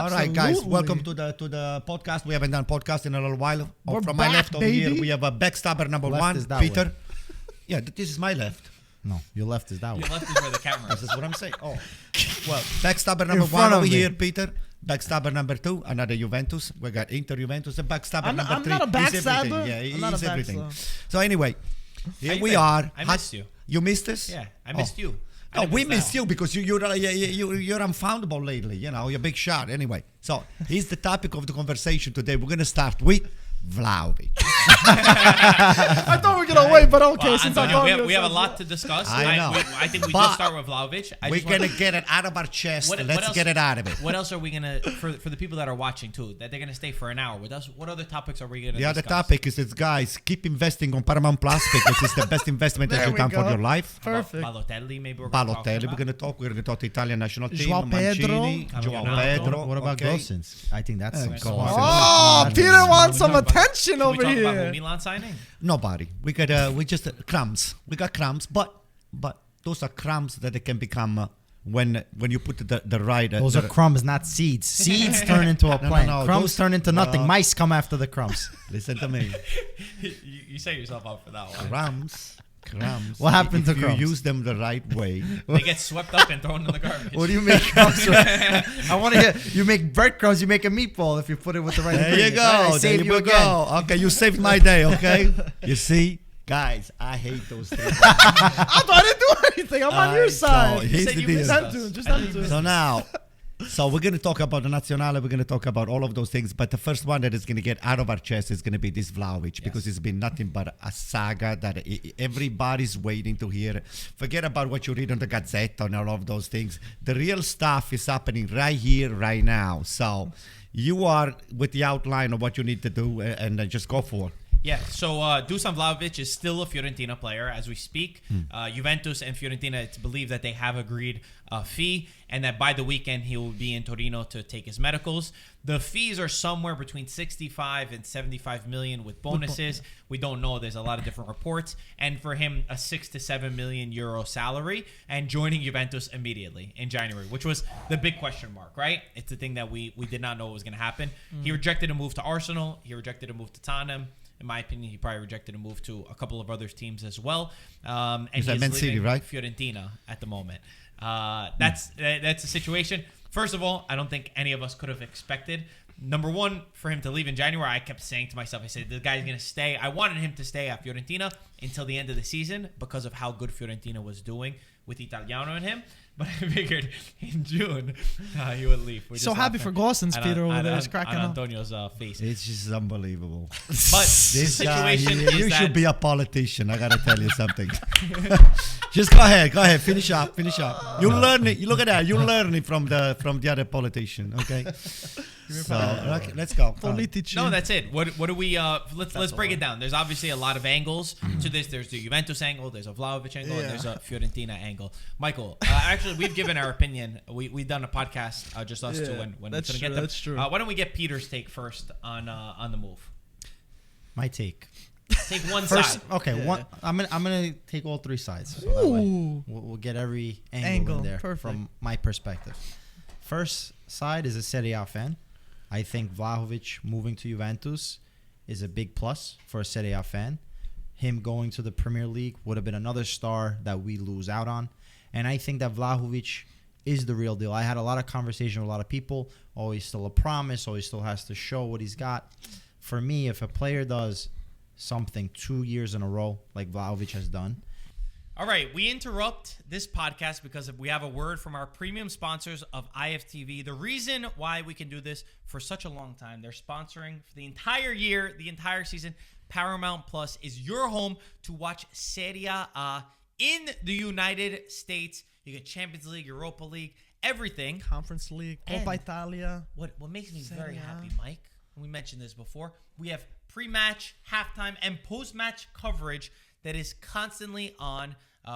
All right, guys, welcome to the podcast. We haven't done podcast in a little while. We're From back, my left over baby. here, we have a backstabber number Left one, is that Peter. way. Yeah, this is my left. No, your left is that Your way. left is where the camera This is. is what I'm saying. Oh, well, backstabber number front one over of me. here, Peter. Backstabber number two, another Juventus. We got Inter Juventus. And backstabber I'm number three. not a He's everything. backstabber. Yeah, I'm not he's a everything. backstabber. So anyway, How here you we been? are. I missed you. You missed us? Yeah, I missed you. I No, didn't we miss missed that. you because you're unfoundable lately. You know, you're a big shot. Anyway, so here's the topic of the conversation today. We're going to start with Vlahovic. I thought we were gonna wait, but okay. Well, since Antonio, we have a lot to discuss. I know. I think we But just start with Vlahovic. We're going to get it out of our chest. What Let's else- get it out of it. What else are we gonna for the people that are watching too? That they're gonna stay for an hour with us. What other topics are we gonna? The other discuss? topic is that, guys, keep investing on Paramount Plus because it's the best investment that There you've we done for go. your life. Perfect. Balotelli, maybe we're gonna talk Balotelli, about. we're going to talk. We're going to talk the Italian national team. Joao Pedro. Mancini, Joao Ronaldo. Pedro. What about okay. Gosens? I think that's some Gosens. smart. Oh, That's Peter smart. wants some Can we talk about- attention Can we over talk about here. who Milan signing? Nobody. We got crumbs. We got crumbs, but those are crumbs that they can become when you put the right. Those are crumbs, not seeds. Seeds turn into a No, plant. no, Crumbs those- turn into nothing. Mice come after the crumbs. Listen to me. You set yourself up for that one. Crumbs. What happened if to you crumbs? use them the right way. They get swept up and thrown in the garbage. What do you make crumbs with? I want to hear. You make breadcrumbs. You make a meatball if you put it with the right There you ingredients. Right, I go. There saved you you again. go. Okay, you saved my day. Okay. You see, guys, I hate those things. I thought I didn't do anything. I'm on your side. So here's said the you deal. missed Just us. them two. Just I them didn't two. miss So now, we're going to talk about the Nazionale. We're going to talk about all of those things. But the first one that is going to get out of our chest is going to be this Vlahovic because it's been nothing but a saga that everybody's waiting to hear. Forget about what you read on the Gazzetta and all of those things. The real stuff is happening right here, right now. So you are with the outline of what you need to do and just go for it. Yeah, so Dusan Vlahovic is still a Fiorentina player as we speak. Juventus and Fiorentina, it's believed that they have agreed a fee and that by the weekend he will be in Torino to take his medicals. The fees are somewhere between 65 and 75 million with bonuses. We don't know. There's a lot of different reports. And for him, a 6 to 7 million euro salary and joining Juventus immediately in January, which was the big question mark, right? It's the thing that we did not know was going to happen. He rejected a move to Arsenal. He rejected a move to Tottenham. In my opinion, he probably rejected a move to a couple of other teams as well. And Is that he's Man City, leaving right? Fiorentina at the moment. That's the situation. First of all, I don't think any of us could have expected. Number one, for him to leave in January, I kept saying to myself, I said, the guy's going to stay. I wanted him to stay at Fiorentina until the end of the season because of how good Fiorentina was doing with Italiano and him. But I figured in June he would leave. We're So just happy laughing for Gosens, at- Peter, over at- there. at- It's cracking on up. Antonio's face. It's just unbelievable. But the This guy, situation you is should that be a politician. I gotta tell you something. Just go ahead. Finish up. You learn it. You look at that. You learn it from the other politician. Okay. So okay, let's go. Politici. No, that's it. What do we? Let's break it down. There's obviously a lot of angles to this. There's the Juventus angle. There's a Vlahovic angle. And there's a Fiorentina angle. Michael, actually, we've given our opinion. We've done a podcast just us two when we that's couldn't true, get them. that's true. Why don't we get Peter's take first on the move? My take. Take one First, side. okay. Yeah. One. I'm gonna take all three sides. So that way Ooh. we'll get every angle Angle, in there perfect. from my perspective. First side is a Serie A fan. I think Vlahovic moving to Juventus is a big plus for a Serie A fan. Him going to the Premier League would have been another star that we lose out on. And I think that Vlahovic is the real deal. I had a lot of conversation with a lot of people. Always still a promise. Always still has to show what he's got. For me, if a player does something 2 years in a row like Vlahovic has done, All right, we interrupt this podcast because we have a word from our premium sponsors of IFTV. The reason why we can do this for such a long time, they're sponsoring for the entire year, the entire season. Paramount Plus is your home to watch Serie A in the United States. You get Champions League, Europa League, everything. Conference League, And- Coppa Italia. What makes me very Serie A. happy, Mike, and we mentioned this before, we have pre-match, halftime, and post-match coverage that is constantly on.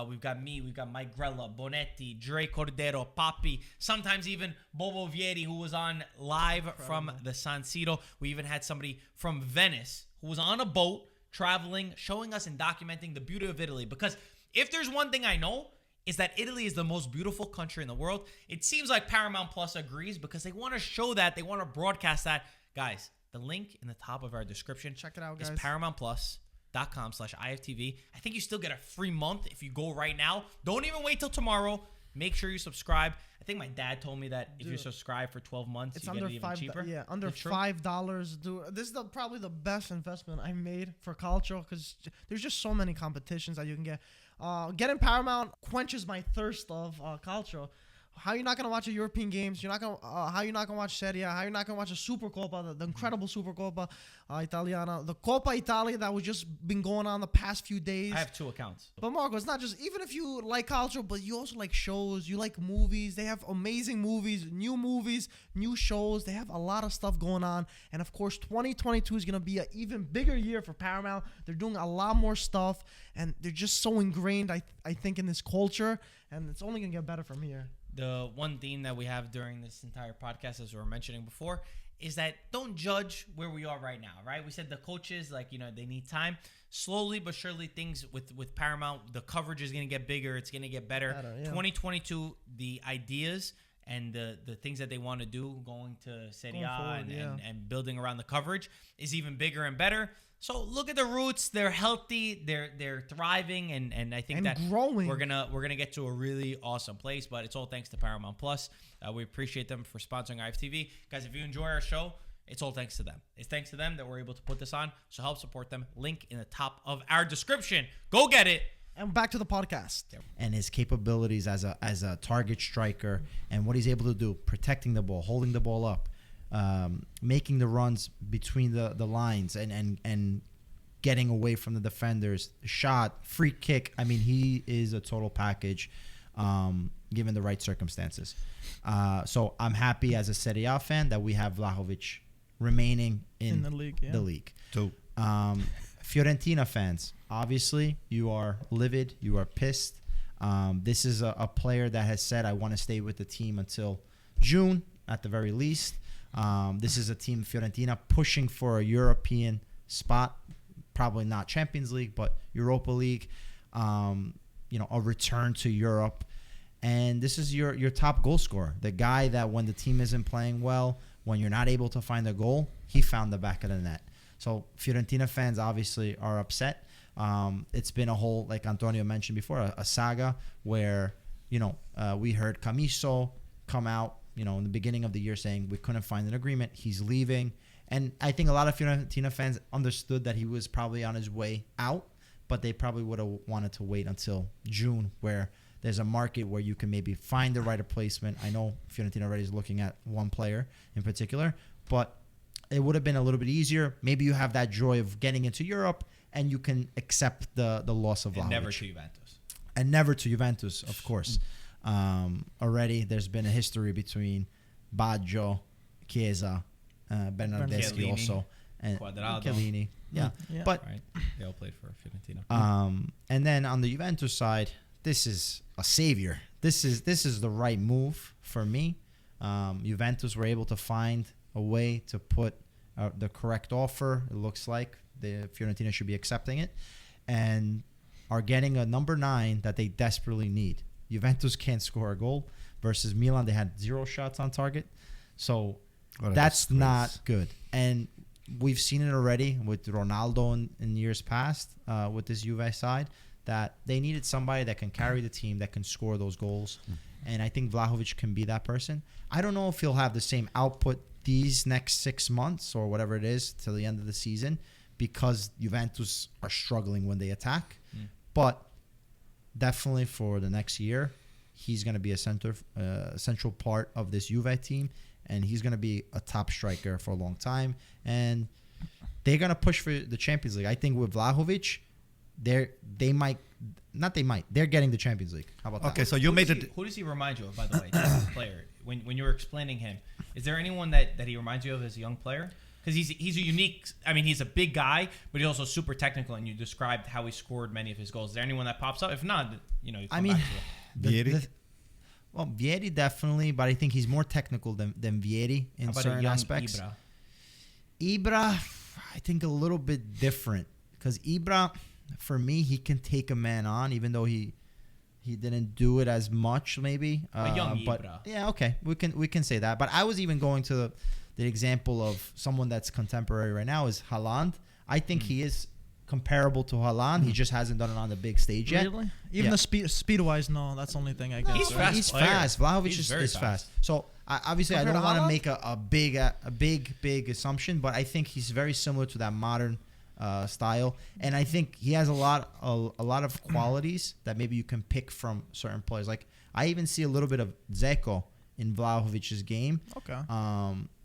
We've got me, we've got Mike Grella, Bonetti, Dre Cordero, Papi, sometimes even Bobo Vieri, who was on live from the San Siro. We even had somebody from Venice who was on a boat traveling, showing us and documenting the beauty of Italy. Because if there's one thing I know, is that Italy is the most beautiful country in the world. It seems like Paramount Plus agrees because they want to show that, they want to broadcast that. Guys, the link in the top of our description. Check it out, is guys. ParamountPlus.com/IFTV. I think you still get a free month if you go right now. Don't even wait till tomorrow. Make sure you subscribe. I think my dad told me that if you subscribe for 12 months, It's you under get it even cheaper. Yeah, under Is it true? $5. This is probably the best investment I made for culture because there's just so many competitions that you can get. Getting Paramount quenches my thirst of culture. How you not gonna watch the European games? You're not gonna. How you not gonna watch Serie A? How you not gonna watch a Supercoppa, the incredible Supercoppa Italiana, the Coppa Italia that was just been going on the past few days. I have 2 accounts. But Marco, it's not just, even if you like culture, but you also like shows, you like movies. They have amazing movies, new shows. They have a lot of stuff going on. And of course, 2022 is going to be an even bigger year for Paramount. They're doing a lot more stuff and they're just so ingrained, I think, in this culture. And it's only going to get better from here. The one theme that we have during this entire podcast, as we were mentioning before, is that don't judge where we are right now, right? We said the coaches, they need time. Slowly but surely, things with Paramount, the coverage is going to get bigger. It's going to get better. 2022, the ideas and the things that they want to do going to Serie A and building around the coverage is even bigger and better. So look at the roots. They're healthy. They're thriving, and I think and that growing. We're gonna get to a really awesome place. But it's all thanks to Paramount Plus. We appreciate them for sponsoring IFTV, guys. If you enjoy our show, it's all thanks to them. It's thanks to them that we're able to put this on. So help support them. Link in the top of our description. Go get it. And back to the podcast. And his capabilities as a target striker and what he's able to do, protecting the ball, holding the ball up, making the runs between the lines and getting away from the defenders, shot, free kick. I mean, he is a total package given the right circumstances. So I'm happy as a Serie A fan that we have Vlahovic remaining in the league. Yeah. The league. Two. Fiorentina fans, obviously, you are livid. You are pissed. This is a player that has said, I want to stay with the team until June, at the very least. This is a team, Fiorentina, pushing for a European spot. Probably not Champions League, but Europa League. A return to Europe. And this is your top goal scorer. The guy that when the team isn't playing well, when you're not able to find a goal, he found the back of the net. So Fiorentina fans obviously are upset. It's been a whole, like Antonio mentioned before, a saga where, we heard Camiso come out, in the beginning of the year saying we couldn't find an agreement. He's leaving. And I think a lot of Fiorentina fans understood that he was probably on his way out, but they probably would have wanted to wait until June where there's a market where you can maybe find the right replacement. I know Fiorentina already is looking at one player in particular, but it would have been a little bit easier. Maybe you have that joy of getting into Europe and you can accept the loss of Vlahovic. And never to Juventus. And never to Juventus, of course. Already there's been a history between Baggio, Chiesa, Bernardeschi Chiellini, also, and Cuadrado. Chiellini. Yeah. But Right. They all played for Fiorentina. and then on the Juventus side, this is a savior. This is the right move for me. Juventus were able to find a way to put the correct offer. It looks like the Fiorentina should be accepting it, and are getting a number 9 that they desperately need. Juventus can't score a goal versus Milan. They had 0 shots on target, so that's not good. And we've seen it already with Ronaldo in years past with this Juve side, that they needed somebody that can carry the team, that can score those goals. And I think Vlahovic can be that person. I don't know if he'll have the same output these next 6 months or whatever it is till the end of the season, because Juventus are struggling when they attack. But definitely for the next year, he's going to be a central part of this Juve team, and he's going to be a top striker for a long time. And they're going to push for the Champions League. I think with Vlahovic, they're getting the Champions League. How about that? Okay, so you made it. Who does he remind you of, by the way, this player? When you were explaining him, is there anyone that he reminds you of as a young player? Because he's a unique. I mean, he's a big guy, but he's also super technical. And you described how he scored many of his goals. Is there anyone that pops up? If not, you come back to it. Vieri? Well, Vieri definitely, but I think he's more technical than Vieri in How about certain a young aspects. Ibra? I think a little bit different, because Ibra, for me, he can take a man on, even though he he didn't do it as much, maybe. A young but Ibra. yeah, okay, we can say that. But I was even going to the example of someone that's contemporary right now is Haaland. I think he is comparable to Haaland. He just hasn't done it on the big stage yet. Really? Even the speed-wise, no. That's the only thing I guess. He's fast. He's player. fast. Vlahovic He's is very fast. So obviously, I Compared don't to want to Haaland? make a big assumption, but I think he's very similar to that modern style, and I think he has a lot of qualities that maybe you can pick from certain players. Like I even see a little bit of Dzeko in Vlahovic's game. Okay.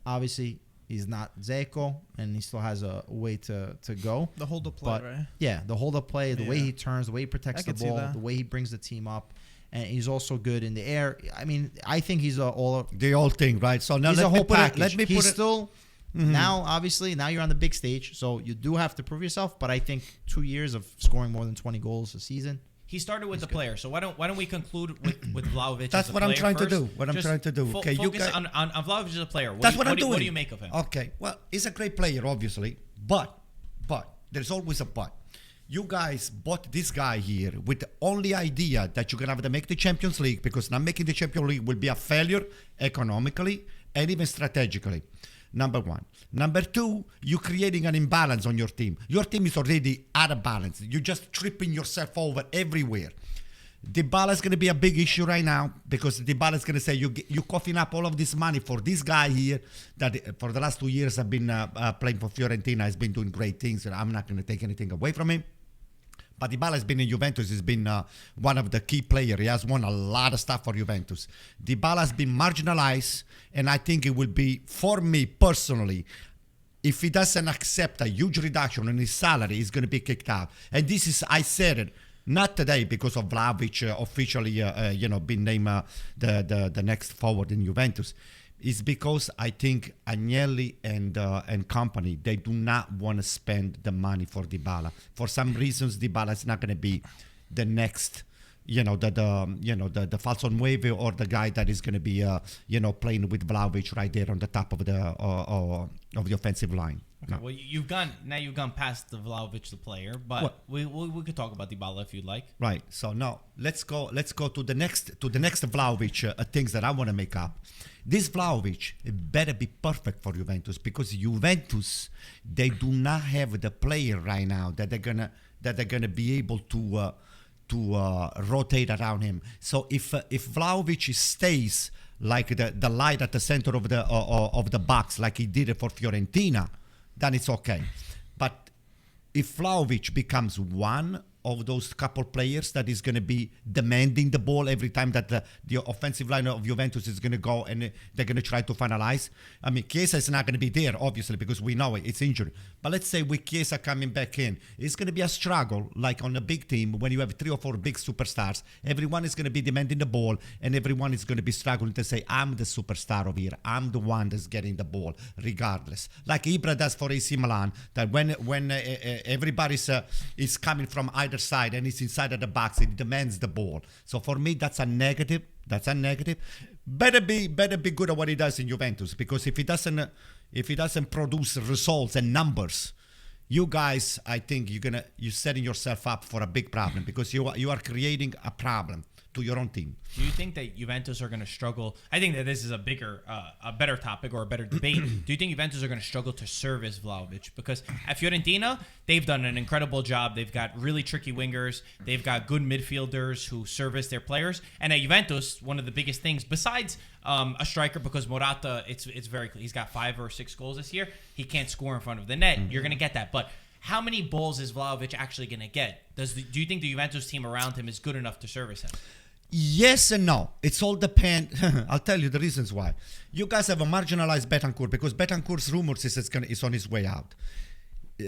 Obviously, he's not Dzeko, and he still has a way to go. The hold-up play, But right? yeah, the hold up play, the way Yeah. he turns, the way he protects I the can see ball, that. the way he brings the team up, and he's also good in the air. I mean, I think he's all. The whole thing, right? So now He's a let me whole put package. it. Let me he's put it. still now, obviously, now you're on the big stage, so you do have to prove yourself. But I think 2 years of scoring more than 20 goals a season. He started with the player, so why don't we conclude with Vlahovic? That's as a what I'm player trying to first? do. What I'm Just trying to do. Okay, you focus guys- on Vlahovic as a player. That's what I'm doing. What do you make of him? Okay, well, he's a great player, obviously, but there's always a but. You guys bought this guy here with the only idea that you're gonna have to make the Champions League, because not making the Champions League will be a failure economically and even strategically. Number one. Number two, you're creating an imbalance on your team. Your team is already out of balance. You're just tripping yourself over everywhere. Dybala is going to be a big issue right now, because Dybala is going to say you're coughing up all of this money for this guy here that for the last 2 years have been playing for Fiorentina. Has been doing great things, and I'm not going to take anything away from him. But Dybala has been in Juventus. He's been one of the key players. He has won a lot of stuff for Juventus. Dybala has been marginalized, and I think it will be, for me personally, if he doesn't accept a huge reduction in his salary, he's going to be kicked out. And this is, I said it, not today because of Vlahovic officially, being named the next forward in Juventus. It's because I think Agnelli and company, they do not want to spend the money for Dybala. For some reasons, Dybala is not going to be the next, the falso nueve, or the guy that is going to be, playing with Vlahovic right there on the top of the offensive line. Okay, No. well, you've gone past the Vlahovic, the player, but we could talk about Dybala if you'd like. Right. So now let's go to the next Vlahovic things that I want to make up. This Vlahovic better be perfect for Juventus, because Juventus, they do not have the player right now that they're gonna be able to rotate around him. So if Vlahovic stays like the light at the center of the box, like he did it for Fiorentina, then it's okay. But if Vlahovic becomes one of those couple players that is going to be demanding the ball every time that the offensive line of Juventus is going to go and they're going to try to finalize. I mean, Chiesa is not going to be there, obviously, because we know it's injured. But let's say with Chiesa coming back in, it's going to be a struggle, like on a big team, when you have 3 or 4 big superstars. Everyone is going to be demanding the ball, and everyone is going to be struggling to say, I'm the superstar over here. I'm the one that's getting the ball, regardless. Like Ibra does for AC Milan, that when everybody is coming from either side and he's inside of the box, it demands the ball. So for me, that's a negative. Better be good at what he does in Juventus, because if he doesn't produce results and numbers, you guys, I think you're setting yourself up for a big problem, because you are creating a problem to your own team. Do you think that Juventus are going to struggle? I think that this is a better topic or a better debate. Do you think Juventus are going to struggle to service Vlahovic? Because at Fiorentina, they've done an incredible job. They've got really tricky wingers. They've got good midfielders who service their players. And at Juventus, one of the biggest things, besides a striker, because Morata, it's very clear. He's got 5 or 6 goals this year. He can't score in front of the net. Mm-hmm. You're going to get that. But how many balls is Vlahovic actually going to get? Do you think the Juventus team around him is good enough to service him? Yes and no. It's all depend. I'll tell you the reasons why. You guys have a marginalized Betancourt, because Betancourt's rumors is on his way out.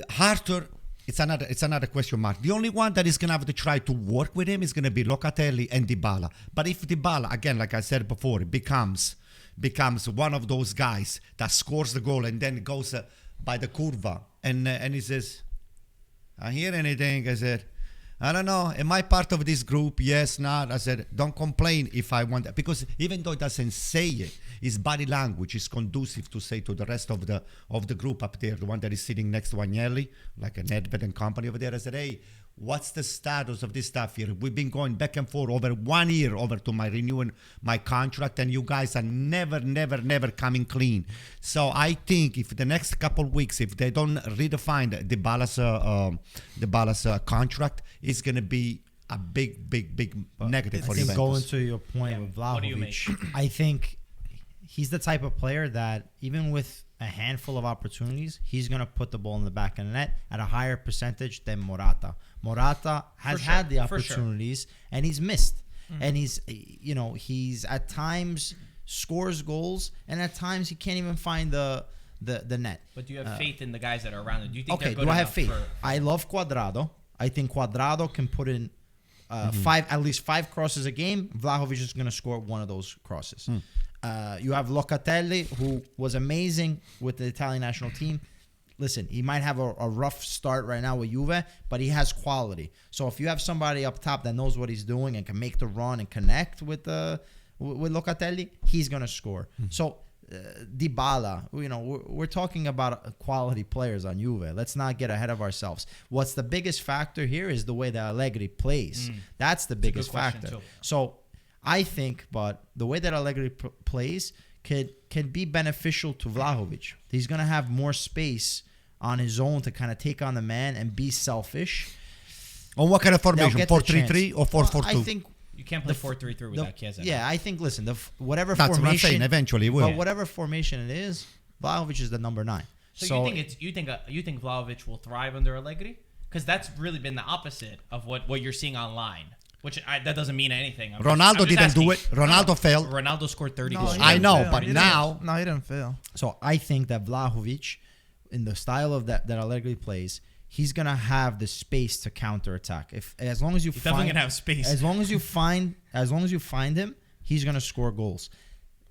Harter, it's another question mark. The only one that is going to have to try to work with him is going to be Locatelli and Dybala. But if Dybala, again, like I said before, becomes one of those guys that scores the goal and then goes by the curva and he says, I hear anything, I said, I don't know. Am I part of this group? Yes, not. I said, don't complain if I want that. Because even though he doesn't say it, his body language is conducive to say to the rest of the group up there, the one that is sitting next to Agnelli, like a Nedved and company over there, I said, hey, what's the status of this stuff here? We've been going back and forth over 1 year over to my renewing my contract, and you guys are never coming clean. So I think if the next couple weeks, if they don't redefine the Dybala's contract, it's going to be a big negative for I think Juventus. going to your point with what do you make? Vlahovic, I think he's the type of player that even with a handful of opportunities, he's going to put the ball in the back of the net at a higher percentage than Morata. Morata has had the opportunities and he's missed. And he's at times scores goals and at times he can't even find the net. But do you have faith in the guys that are around him? Do you think they're good do I have enough faith? for I love Cuadrado. I think Cuadrado can put in at least five crosses a game. Vlahovic is going to score one of those crosses. You have Locatelli, who was amazing with the Italian national team. Listen, he might have a rough start right now with Juve, but he has quality. So if you have somebody up top that knows what he's doing and can make the run and connect with Locatelli, he's going to score. So Dybala, we're talking about quality players on Juve. Let's not get ahead of ourselves. What's the biggest factor here is the way that Allegri plays. That's the biggest factor. Too. So I think, but the way that Allegri plays can be beneficial to Vlahovic. He's going to have more space on his own to kind of take on the man and be selfish. On what kind of formation? 4-3-3 or 4-4-2? I think you can't play 4-3-3 without Chiesa. Yeah, I think, listen, whatever That's formation. what I'm saying. Eventually, it will. But whatever formation it is, Vlahovic is the number 9. So you think Vlahovic will thrive under Allegri? Because that's really been the opposite of what you're seeing online. That doesn't mean anything. Ronaldo didn't do it. Ronaldo failed. Ronaldo scored 30 goals. I know, fail. but now... No, he didn't fail. So I think that Vlahovic, in the style of that Allegri plays, he's gonna have the space to counterattack. As long as you He's definitely gonna have space. As long as you find him, he's gonna score goals.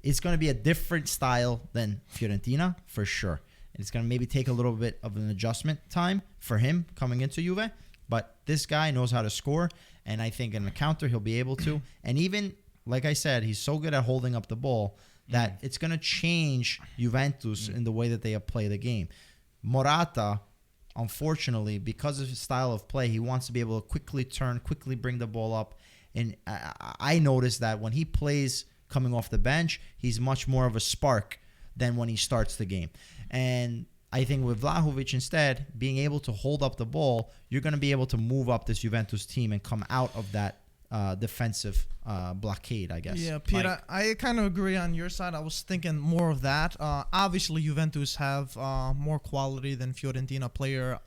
It's gonna be a different style than Fiorentina for sure. It's gonna maybe take a little bit of an adjustment time for him coming into Juve, but this guy knows how to score. And I think in the counter, he'll be able to. And even, like I said, he's so good at holding up the ball that it's going to change Juventus in the way that they play the game. Morata, unfortunately, because of his style of play, he wants to be able to quickly turn, quickly bring the ball up. And I noticed that when he plays coming off the bench, he's much more of a spark than when he starts the game. And I think with Vlahovic instead, being able to hold up the ball, you're going to be able to move up this Juventus team and come out of that defensive blockade, I guess. Yeah, Peter, I kind of agree on your side. I was thinking more of that. Obviously, Juventus have more quality than Fiorentina player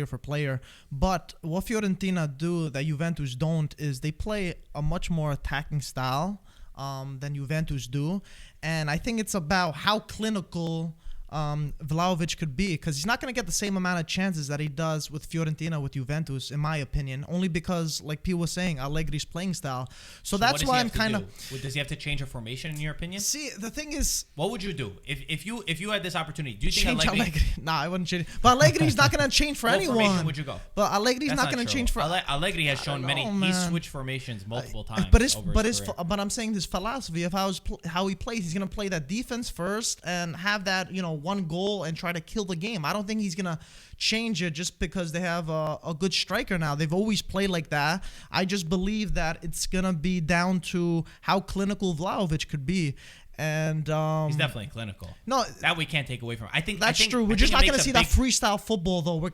for player. But what Fiorentina do that Juventus don't is they play a much more attacking style than Juventus do. And I think it's about how clinical Vlahovic could be, because he's not going to get the same amount of chances that he does with Fiorentina with Juventus, in my opinion, only because, like P was saying, Allegri's playing style. So that's why I'm kind of... Does he have to change a formation, in your opinion? See, the thing is... What would you do if you had this opportunity? Do you think change Allegri... Nah, I wouldn't change. But Allegri's not going to change for anyone. What formation would you go? But Allegri's not going to change for... Allegri has shown many... know, He's man. switched formations multiple times. But I'm saying his philosophy of how he plays, he's going to play that defense first and have that, one goal and try to kill the game. I don't think he's gonna change it just because they have a good striker now. They've always played like that. I just believe that it's gonna be down to how clinical Vlahovic could be. And he's definitely clinical. No, that we can't take away from him. I think true. We're just not going to see that freestyle football though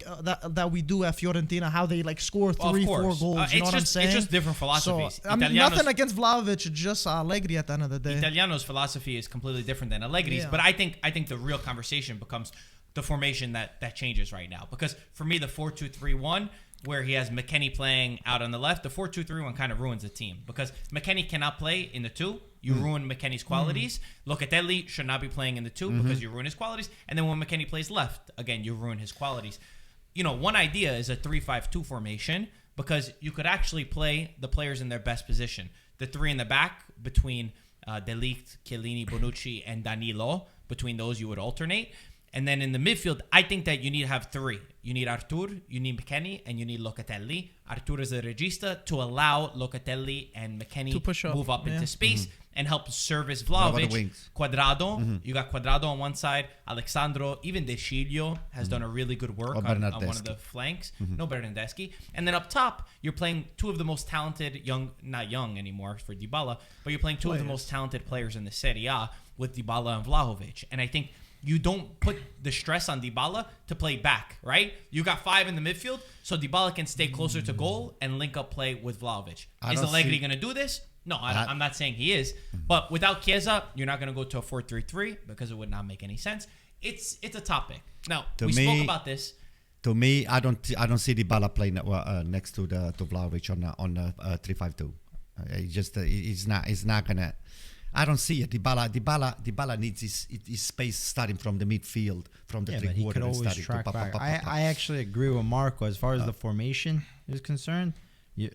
that we do at Fiorentina. How they score 3-4 goals. You know what I'm saying? It's just different philosophies. So, nothing against Vlahovic. Just Allegri at the end of the day. Italiano's philosophy is completely different than Allegri's. Yeah. But I think the real conversation becomes the formation that changes right now. Because for me, the 4-2-3-1. Where he has McKennie playing out on the left, the 4-2-3-1 kind of ruins the team because McKennie cannot play in the 2. You ruin McKennie's qualities. Locatelli should not be playing in the 2 because you ruin his qualities. And then when McKennie plays left, again, you ruin his qualities. One idea is a 3-5-2 formation because you could actually play the players in their best position. The 3 in the back between De Ligt, Chiellini, Bonucci, and Danilo. Between those, you would alternate. And then in the midfield, I think that you need to have 3. You need Artur, you need McKennie, and you need Locatelli. Artur is a regista to allow Locatelli and McKennie to push up, move up into space. and help service What about the Vlahovic. wings? Cuadrado, you got Cuadrado on one side, Alexandro, even De Sciglio has done a really good work on one of Bernardeschi. the flanks. No Bernardeschi. And then up top, you're playing two of the most talented not young anymore for Dybala, but you're playing two of the most talented players in the Serie A with Dybala and Vlahovic. And I think you don't put the stress on Dybala to play back, right? You got 5 in the midfield, so Dybala can stay closer to goal and link up play with Vlahovic. Is Allegri going to do this? No, I'm not saying he is. But without Chiesa, you're not going to go to a 4-3-3 because it would not make any sense. It's a topic. Now, we spoke about this. To me, I don't see Dybala playing next to Vlahovic on 3-5-2. He's not gonna. I don't see it. Dybala needs his space starting from the midfield, from the but 3 he quarter. could always track back. I actually agree with Marco as far as the formation is concerned.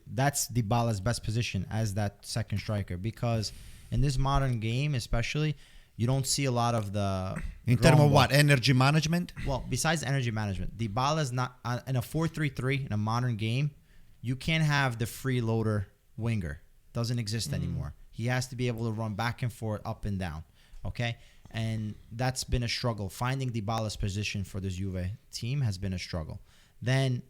That's Dybala's best position as that second striker, because in this modern game, especially, you don't see a lot of the in terms of what energy management. Well, besides energy management, Dybala's not in a 4-3-3 in a modern game. You can't have the freeloader winger. Doesn't exist anymore. He has to be able to run back and forth, up and down. Okay? And that's been a struggle. Finding Dybala's position for this Juve team has been a struggle. Then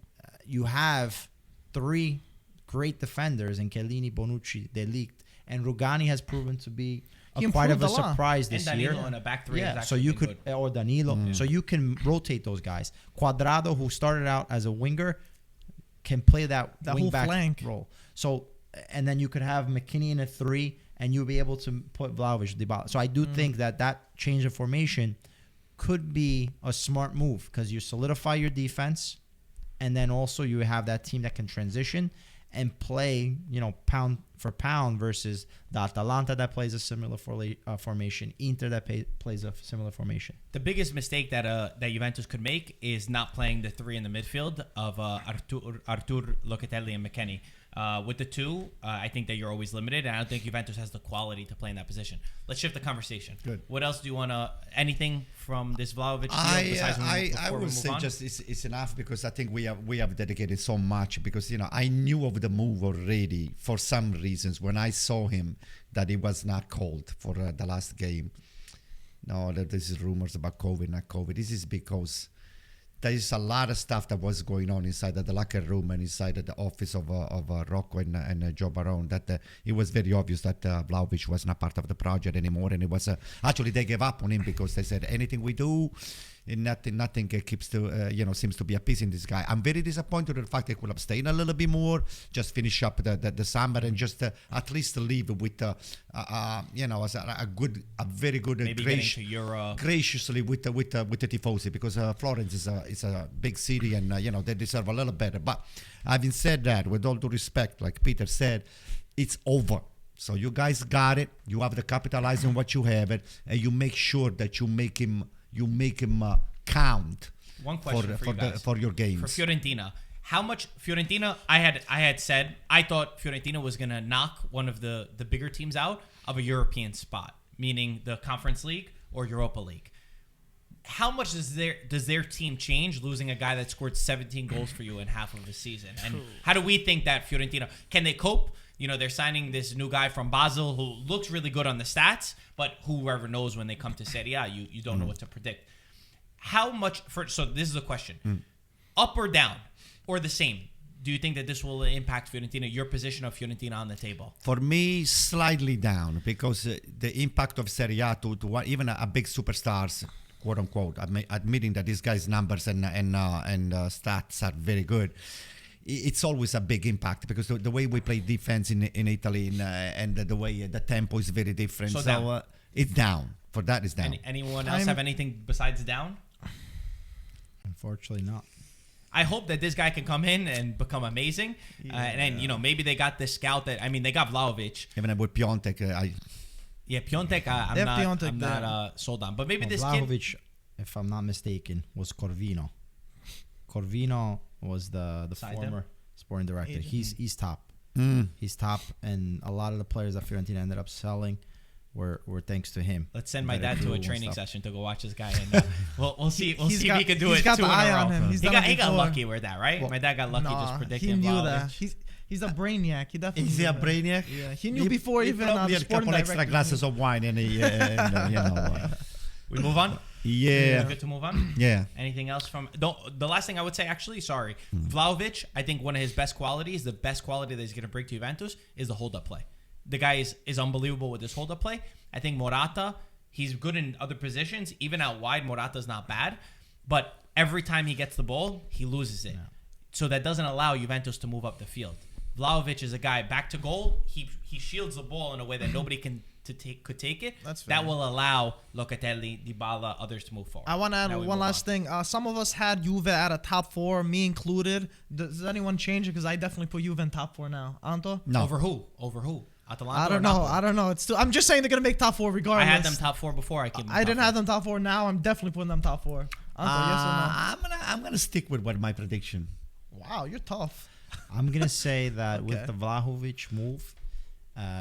you have 3 great defenders in Chiellini, Bonucci, De Ligt, and Rugani has proven to be quite of a surprise this and year. Danilo in a back 3 Yeah, so you could, or Danilo, so you can rotate those guys. Cuadrado, who started out as a winger, can play that wing whole back flank role. So, and then you could have McKinney in a 3, and you'll be able to put Vlahovic, Dybala. So I do think that change of formation could be a smart move, because you solidify your defense, and then also you have that team that can transition and play, pound for pound, versus the Atalanta that plays a similar formation, Inter that plays a similar formation. The biggest mistake that Juventus could make is not playing the 3 in the midfield of Artur, Locatelli, and McKennie. With the 2, I think that you're always limited, and I don't think Juventus has the quality to play in that position. Let's shift the conversation. Good. What else do you want to? Anything from this Vlahovic deal? I would say just it's enough, because I think we have dedicated so much, because I knew of the move already for some reasons when I saw him that he was not called for the last game. No, that this is rumors about COVID, not COVID. This is because there is a lot of stuff that was going on inside of the locker room and inside of the office of Rocco and Joe Barone, that it was very obvious that Vlahovic was not part of the project anymore. And it was actually they gave up on him, because they said anything we do, nothing keeps to seems to be appeasing this guy. I'm very disappointed with the fact they could have stayed a little bit more, just finish up the summer, and just at least leave with as a very good maybe graciously with the tifosi, because Florence is a big city, and they deserve a little better. But having said that, with all due respect, like Peter said, it's over. So you guys got it. You have to capitalize on what you have, and you make sure that you make him count. One question for you guys. For your games. For Fiorentina, how much Fiorentina? I had said I thought Fiorentina was gonna knock one of the bigger teams out of a European spot, meaning the Conference League or Europa League. How much does their team change losing a guy that scored 17 goals for you in half of the season? And how do we think that Fiorentina can they cope? They're signing this new guy from Basel who looks really good on the stats, but whoever knows when they come to Serie A, you don't know what to predict. How much so this is a question. Up or down or the same? Do you think that this will impact Fiorentina, your position of Fiorentina on the table? For me, slightly down, because the impact of Serie A to even a big superstars, quote unquote, admitting that this guy's numbers and stats are very good. It's always a big impact, because the way we play defense in Italy and the way the tempo is very different. So it's down. For that, it's down. Anyone else have anything besides down? Unfortunately not. I hope that this guy can come in and become amazing. And maybe they got this scout they got Vlahovic. Even with Piontek, Piontek, I'm not sold on. But maybe this Vlahovic, if I'm not mistaken, was Corvino. Corvino was the former sporting director. He's top. He's top, and a lot of the players that Fiorentina ended up selling were thanks to him. Let's send my Better dad to crew a and training stuff. session to go watch this guy, and we'll see. We'll see if he can do he's it. got 2 the in a eye on row. him. He's He done got it before. lucky with that, right? Well, My dad got lucky just Nah, predicting. he knew Vlahovic. that. He's a brainiac. He definitely Is he knew a that. brainiac? Yeah, he knew before he even probably the had a sporting couple extra director glasses of wine and We move on. yeah. Good to move on. Yeah. Anything else from the last thing I would say? Actually, sorry, Vlahovic. I think one of his best qualities, the best quality that he's going to bring to Juventus, is the hold-up play. The guy is unbelievable with his hold-up play. I think Morata, he's good in other positions. Even out wide, Morata's not bad. But every time he gets the ball, he loses it. So that doesn't allow Juventus to move up the field. Vlahovic is a guy back to goal. He shields the ball in a way that nobody could take it. That's fair. That will allow Locatelli, Dybala, others to move forward. I want to add Now we one move last on. thing. Some of us had Juve at a top 4, me included. Does anyone change it? Because I definitely put Juve in top 4 now. Anto? No. Over who? Atalanta? I or don't know. Napoli? I don't know. It's still. I'm just saying they're gonna make top 4 regardless. I had them top 4 before I came. I didn't have them top 4. Now I'm definitely putting them top 4. Anto, yes or I'm gonna stick with my prediction. no? Wow, you're tough. I'm gonna say that with Okay. the Vlahovic move,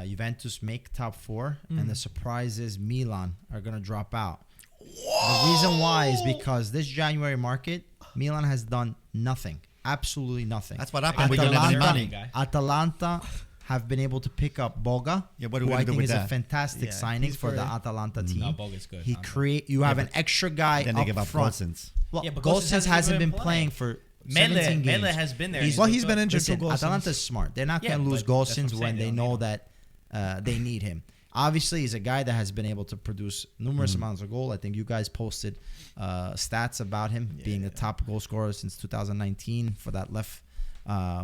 Juventus make top 4, and the surprise is Milan are gonna drop out. The reason why is because this January market, Milan has done nothing, absolutely nothing. That's what happened. We don't have any money. Guy. Atalanta have been able to pick up Boga, Yeah, what are we who gonna I do think with is a that? fantastic Yeah, signing he's for the great. Atalanta team. No, Boga's good. He Anto. you have an extra guy Then they up give up front. Gosens. Well, Yeah, but Gosens Gosens hasn't hasn't been been playing for Mele 17 games. has been there. He's- Well, He's he's been good. injured. Listen, to Gosens. Atalanta's smart. They're not Yeah, going to lose but that's what I'm Gosens saying, when they they don't know need that they need him. Obviously, he's a guy that has been able to produce numerous amounts of goal. I think you guys posted stats about him being the top goal scorer since 2019 for that left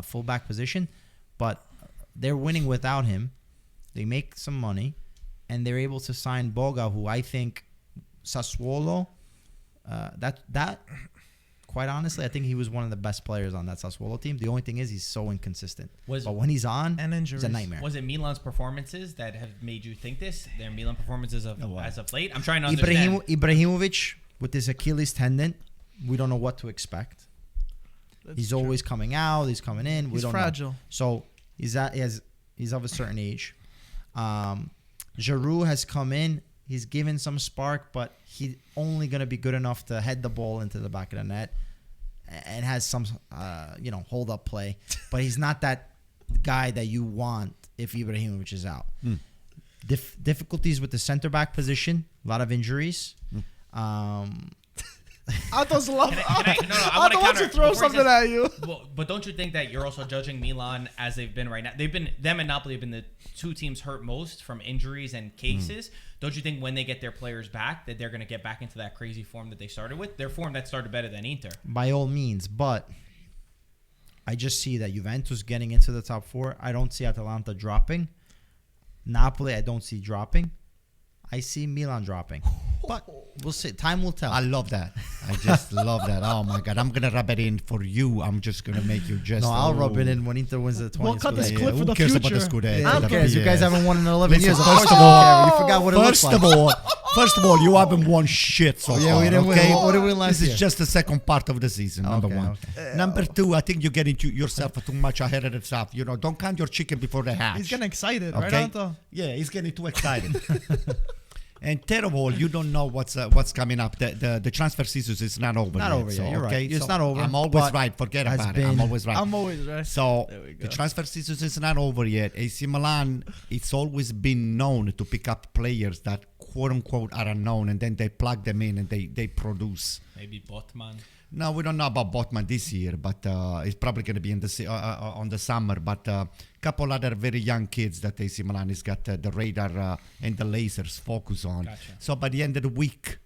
fullback position. But they're winning without him. They make some money, and they're able to sign Boga, who I think Sassuolo. That quite honestly, I think he was one of the best players on that Sassuolo team. The only thing is he's so inconsistent. Was- But when he's on, And injuries. it's a nightmare. Was it Milan's performances that have made you think this? Their Milan performances as of late. I'm trying to Ibrahim, understand. Ibrahimovic with his Achilles tendon, we don't know what to expect. That's He's true. always coming out. He's coming in. We He's don't fragile. know. So he's of a certain age. Giroud has come in. He's given some spark, but he's only going to be good enough to head the ball into the back of the net and has some, hold up play. But he's not that guy that you want if Ibrahimovic is out. Difficulties with the center back position. A lot of injuries. Anto's love. I Anto want to wants to throw something at you. But don't you think that you're also judging Milan as they've been right now? Them and Napoli have been the 2 teams hurt most from injuries and cases. Don't you think when they get their players back that they're going to get back into that crazy form that they started with? Their form that started better than Inter. By all means, but I just see that Juventus getting into the top 4. I don't see Atalanta dropping. Napoli, I don't see dropping. I see Milan dropping. But we'll see. Time will tell. I love that. I just love that. Oh my God. I'm gonna rub it in for you. I'm just gonna make you just. No, I'll rub it in when Inter wins the 20th. We'll cut this Scudetto. clip for Who the cares future. about the Scudetto? Yeah, who Anto. cares? You guys Yes. haven't won in 11 Listen, years. Of first course of you all- don't care. You forgot what it looks like. First of all, you haven't won shit so Yeah, far. we didn't win. Okay? What did we win last This year? is just the second part of the season. Number Okay, one. okay. Number 2, I think you're getting yourself too much ahead of yourself. Don't count your chicken before they hatch. He's getting excited, right, Okay? Anto? Yeah, he's getting too excited. And terrible, you don't know what's coming up. The transfer season is not over Not yet. over yet, So, you're right. okay? It's So not over, I'm always but right. Forget has about it. I'm been- always right. I'm always right. So There we go. the transfer season is not over yet. AC Milan, it's always been known to pick up players that quote unquote are unknown, and then they plug them in and they produce. Maybe Botman. No, we don't know about Botman this year, but it's probably going to be in on the summer. But a couple other very young kids that AC Milan has got the radar and the lasers focus on. Gotcha. So by the end of the week,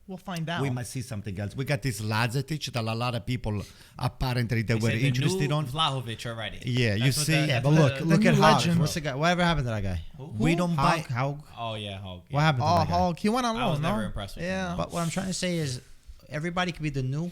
We'll find out. we might see something else. We got this Lazetic that a lot of people apparently they They were said the interested new on. Vlahovic already. Yeah, you That's what see? the- Yeah, that's But what look, the- look new at Hog. legend. What's the guy? Whatever happened to that guy? We don't buy. Hog. Oh yeah, Hog. What happened to Oh, that guy? Hulk. He went on I loan, was no? never impressed with him, Yeah. no. But what I'm trying to say is, everybody could be the new.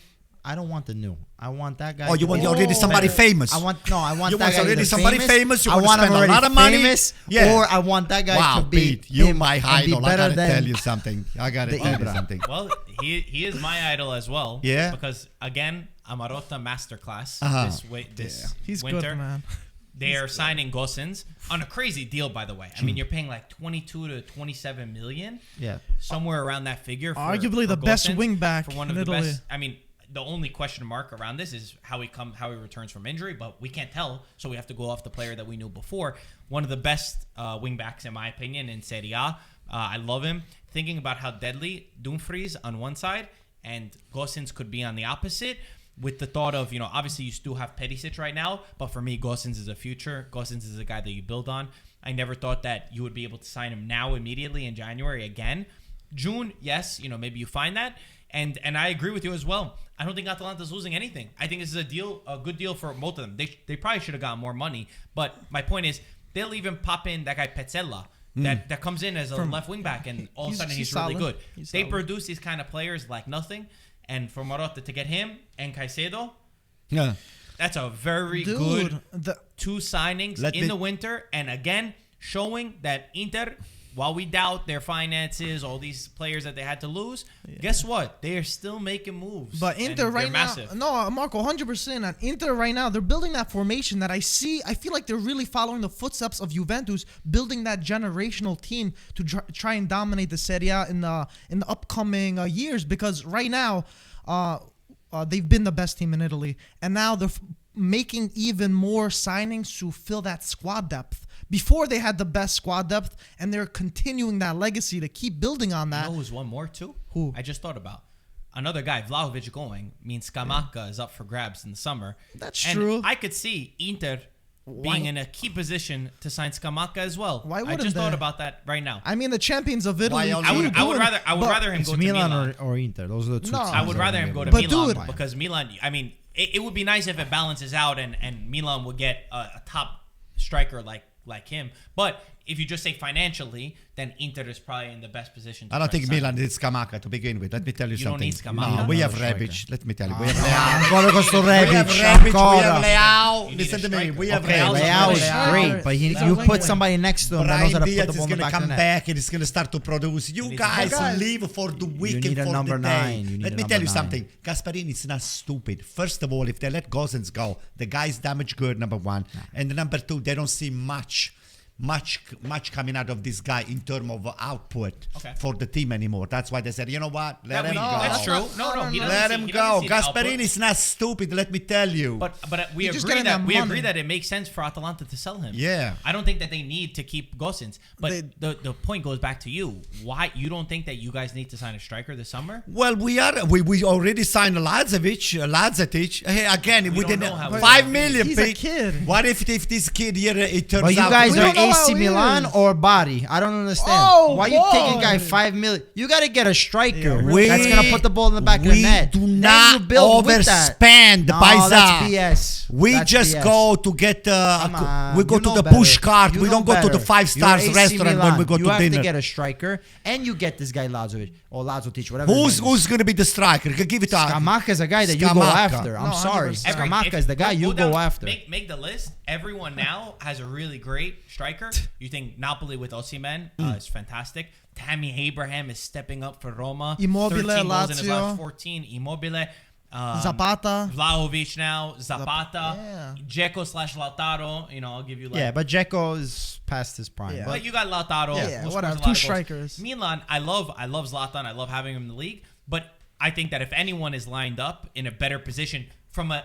I don't want the new. I want that guy. Oh, you to want be already somebody better. famous? I want no. I want You that want guy already either somebody famous, you I want to want him spend a already lot of money? famous, Yeah. or I want that guy Wow, to be Pete, you him my and be idol. I better gotta than tell you something. I gotta the tell you Ibra. something. Well, he is my idol as well. Yeah? Because again, Amarota masterclass Uh-huh. this He's winter. good, man. they're signing Gosens on a crazy deal, by the way. I mean, you're paying like 22 to 27 million. Yeah. Somewhere around that figure. Arguably the best Gosens, wing back for one of in the Italy. best. I mean, the only question mark around this is how he returns from injury, but we can't tell, so we have to go off the player that we knew before. One of the best wing backs, in my opinion, in Serie A. I love him. Thinking about how deadly Dumfries on one side and Gosens could be on the opposite, with the thought of, obviously you still have Perisic right now, but for me, Gosens is a future. Gosens is a guy that you build on. I never thought that you would be able to sign him now immediately in January again. June, yes, maybe you find that. And I agree with you as well. I don't think Atalanta's losing anything. I think this is a good deal for both of them. They probably should have gotten more money, but my point is they'll even pop in that guy Petzella that comes in as a left wing back, and all of a sudden he's really good. They produce these kind of players like nothing. And for Marotta to get him and Caicedo, that's a very good two signings in the winter. And again, showing that Inter, while we doubt their finances, all these players that they had to lose, guess what? They are still making moves. But Inter right now, no, Marco, 100%. And Inter right now, they're building that formation that I feel like they're really following the footsteps of Juventus, building that generational team to try and dominate the Serie A in the upcoming years. Because right now, they've been the best team in Italy, and now they're making even more signings to fill that squad depth. Before they had the best squad depth, and they're continuing that legacy to keep building on that. You know who's one more too? Who? I just thought about. Another guy, Vlahovic going, means Scamacca is up for grabs in the summer. That's true. I could see Inter being in a key position to sign Scamacca as well. Why wouldn't I just they? thought about that right now. I mean, the champions of Italy. I would rather him It's go to Milan Milan. or Inter. Those are the two. No. teams I would that rather are him go to gonna But Milan dude- because Milan, I mean, it would be nice if it balances out and Milan would get a top striker like him. But if you just say financially, then Inter is probably in the best position. I don't think Milan needs Scamacca to begin with. Let me tell you something. don't need Scamacca. No, we No, have striker. Rebic. Let me tell you. We have Leao. Ancora questo We have Rebic. Rebic. We have ancora. Leao. You need Listen a to me. striker. We have Okay, Leao's Leao is striker. great, but He's you a put wing somebody next to him that knows Brian how to put Diaz the is ball in going the to back of come the net. back and he's going to start to produce. You needs guys a guy. leave for the weekend need a for number the day. 9. You need Let a me number tell you 9. something. Gasparini is not stupid. First of all, if they let Gosens go, the guy's damaged good, number one. And number two, they don't see much coming out of this guy in terms of output for the team anymore. That's why they said, you know what? Let him go. That's true. No. He Let doesn't him see- he go. doesn't see the Gasparini output. is not stupid. Let me tell you. But we He's just agree getting that that we money. agree that it makes sense for Atalanta to sell him. Yeah. I don't think that they need to keep Gosens. But the point goes back to you. Why you don't think that you guys need to sign a striker this summer? Well, we already signed Lazetic. Hey, again, We we don't didn't know how it's 5 gonna be. million. He's a kid. What if this kid here it turns But you out? guys We are don't know how AC he Milan is. or Bari. I don't understand. Oh, Why are you taking boy. guy 5 million? You got to get a striker We- that's gonna put the ball in the back of the net. We do Then not you build with that. overspend, No, Paisa. that's BS. We That's just BS. go to get. Come on, We go you to know the better. push cart. You We know don't go to the better. 5 stars You're AC restaurant when Milan. we go you to have dinner. to get a striker, and you get this guy Lazovic or Lazotic, whatever. Who's going to be the striker? Give it to Scamacca is a guy that you go Scamacca. after. I'm No, sorry. 100%. Scamacca is the guy you go after. Make the list. Everyone now has a really great striker. You think Napoli with Osimhen is fantastic. Tammy Abraham is stepping up for Roma. Immobile, 13 goals in his Lazio. last 14. Immobile. Zapata. Vlahovic now. Zapata. Yeah. Dzeko/Lautaro. I'll give you like. Yeah, but Dzeko is past his prime. Yeah. But But you got Lautaro. Yeah, who scores whatever. a lot Two of goals. strikers. Milan, I love Zlatan. I love having him in the league. But I think that if anyone is lined up in a better position from a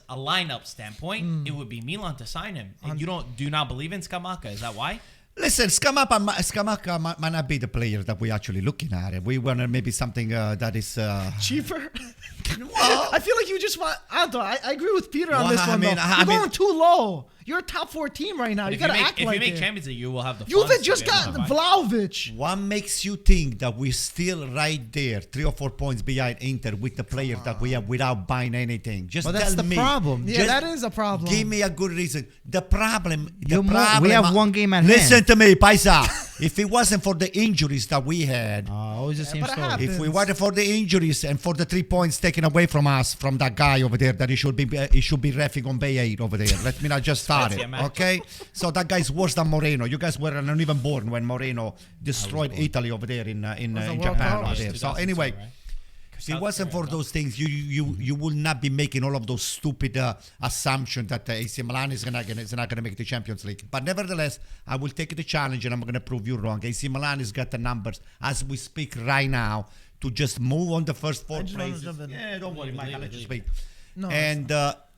lineup standpoint, it would be Milan to sign him. And do you not believe in Scamacca? Is that why? Listen, Scamacca might not be the player that we're actually looking at. We want maybe something that is Cheaper. well, I feel like you just want. Anto, I agree with Peter on Well, this I one. mean, though. I You're mean- going too low. You're a top 4 team right now. But You gotta act if like you make it. Champions League, you will have the Juve funds to just be able got to buy. Vlahovic. what makes you think that we're still right there, 3 or 4 points behind Inter with the player that we have without buying anything? Just But that's tell the me. problem. Yeah, Just that is a problem. Give me a good reason. The problem. we have one game at Listen hand. to me, Paisa. If it wasn't for the injuries that we had, Always the same but it story. happens. if we weren't for the injuries and for the 3 points taken away from us, from that guy over there, that he should be reffing on Bay 8 over there. Let me not just start it, Yeah, man. okay? So that guy's worse than Moreno. You guys were not even born when Moreno destroyed Italy over there in World Japan Cup? over there. So anyway, If it wasn't for those things, you will not be making all of those stupid assumptions that AC Milan is not gonna make the Champions League. But nevertheless, I will take the challenge and I'm gonna prove you wrong. AC Milan has got the numbers as we speak right now to just move on the first 4 places. Yeah, don't worry, Mike. I'll let you speak. No, and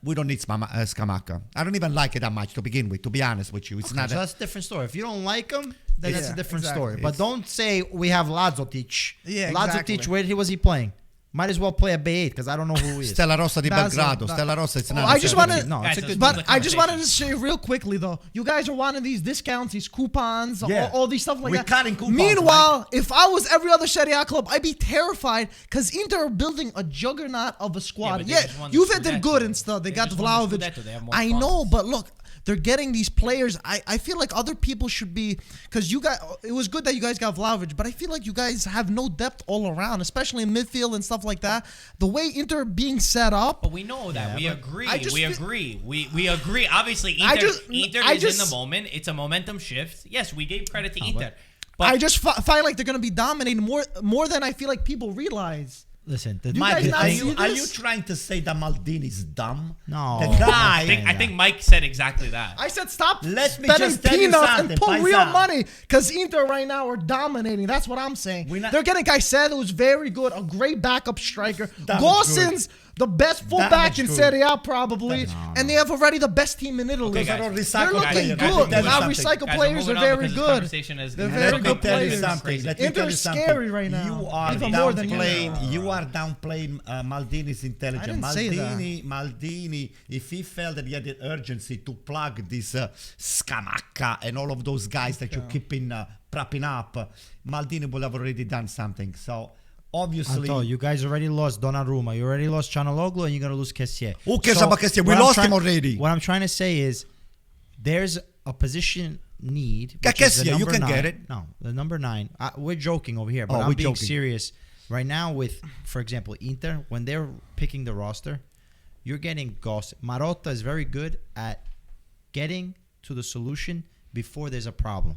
we don't need Scamacca. I don't even like it that much to begin with, to be honest with you. It's not. So that's a different story. If you don't like him, then that's a different exactly. story. But don't say we have Lazotic. Yeah, Lazotic, exactly. where was he playing? Might as well play a B8 because I don't know who he is. Stella Rossa di That's Belgrado. not- Stella Rossa, it's not. I just wanted, No, it's a good. but I just wanted to say real quickly though, you guys are wanting these discounts, these coupons, Yeah. all these stuff like We're that. cutting coupons, Meanwhile, if I was every other Serie A club, I'd be terrified because Inter are building a juggernaut of a squad. but they Yeah, just won the Juve did Scudetto. good and stuff. They got just won the Vlahovic. Scudetto. They have more I know, funds. but look. They're getting these players. I feel like other people should be, because you guys, it was good that you guys got Vlahovic, but I feel like you guys have no depth all around, especially in midfield and stuff like that. The way Inter are being set up, But we know that. We agree. I just We feel- agree. We agree. Obviously, I Inter, just- Inter I is in just- the moment. It's a momentum shift. Yes, we gave credit to Inter. I just find like they're going to be dominating more than I feel like people realize. Listen, the You Mike, guys not see are you this? trying to say that Maldini's dumb? No. The guy. I think Mike said exactly that. I said stop Let me spending just tell you peanuts and something, put real Paisa. money because Inter right now are dominating. That's what I'm saying. They're getting Caicedo, who's very good, a great backup striker. That was Gosens, the best fullback in good. Serie A probably, and they have already the best team in Italy. Okay, guys. They're Recycle looking players. good. Guys, Now something. recycle Guys, players we're are moving on very because this good. conversation is They're getting very Let me good tell you players. something. Let me Inter tell you is something. scary right now. You are Even more than downplaying. You are downplaying Maldini's intelligence. I didn't say that. Maldini, if he felt that he had the urgency to plug this Scamacca and all of those guys that you keep propping up, Maldini would have already done something. So obviously, Anto, you guys already lost Donnarumma. You already lost Canaloglu, and you're gonna lose Kessier. Who cares about Kessier? We what I'm lost him trying- already. What I'm trying to say is, there's a position need. Get which is the Kessier, you number can 9. get it. No, the number 9. We're joking over here, but Oh, I'm we're being joking. serious right now. With, for example, Inter, when they're picking the roster, you're getting Goss. Marotta is very good at getting to the solution before there's a problem.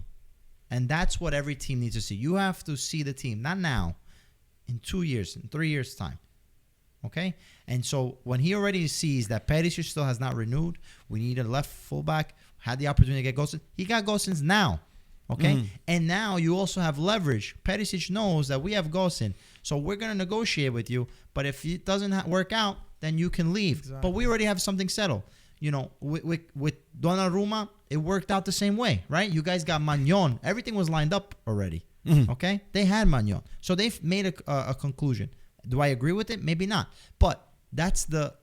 And that's what every team needs to see. You have to see the team, not now, in 2 years, in 3 years' time. Okay? And so when he already sees that Perisic still has not renewed, we need a left fullback, had the opportunity to get Gosens. He got Gosens now. Okay? And now you also have leverage. Perisic knows that we have Gosens. So we're going to negotiate with you. But if it doesn't work out, then you can leave. Exactly. But we already have something settled. You know, with Donnarumma, it worked out the same way, right? You guys got Magnon. Everything was lined up already. Okay? They had Magnon. So they've made a conclusion. Do I agree with it? Maybe not. But that's the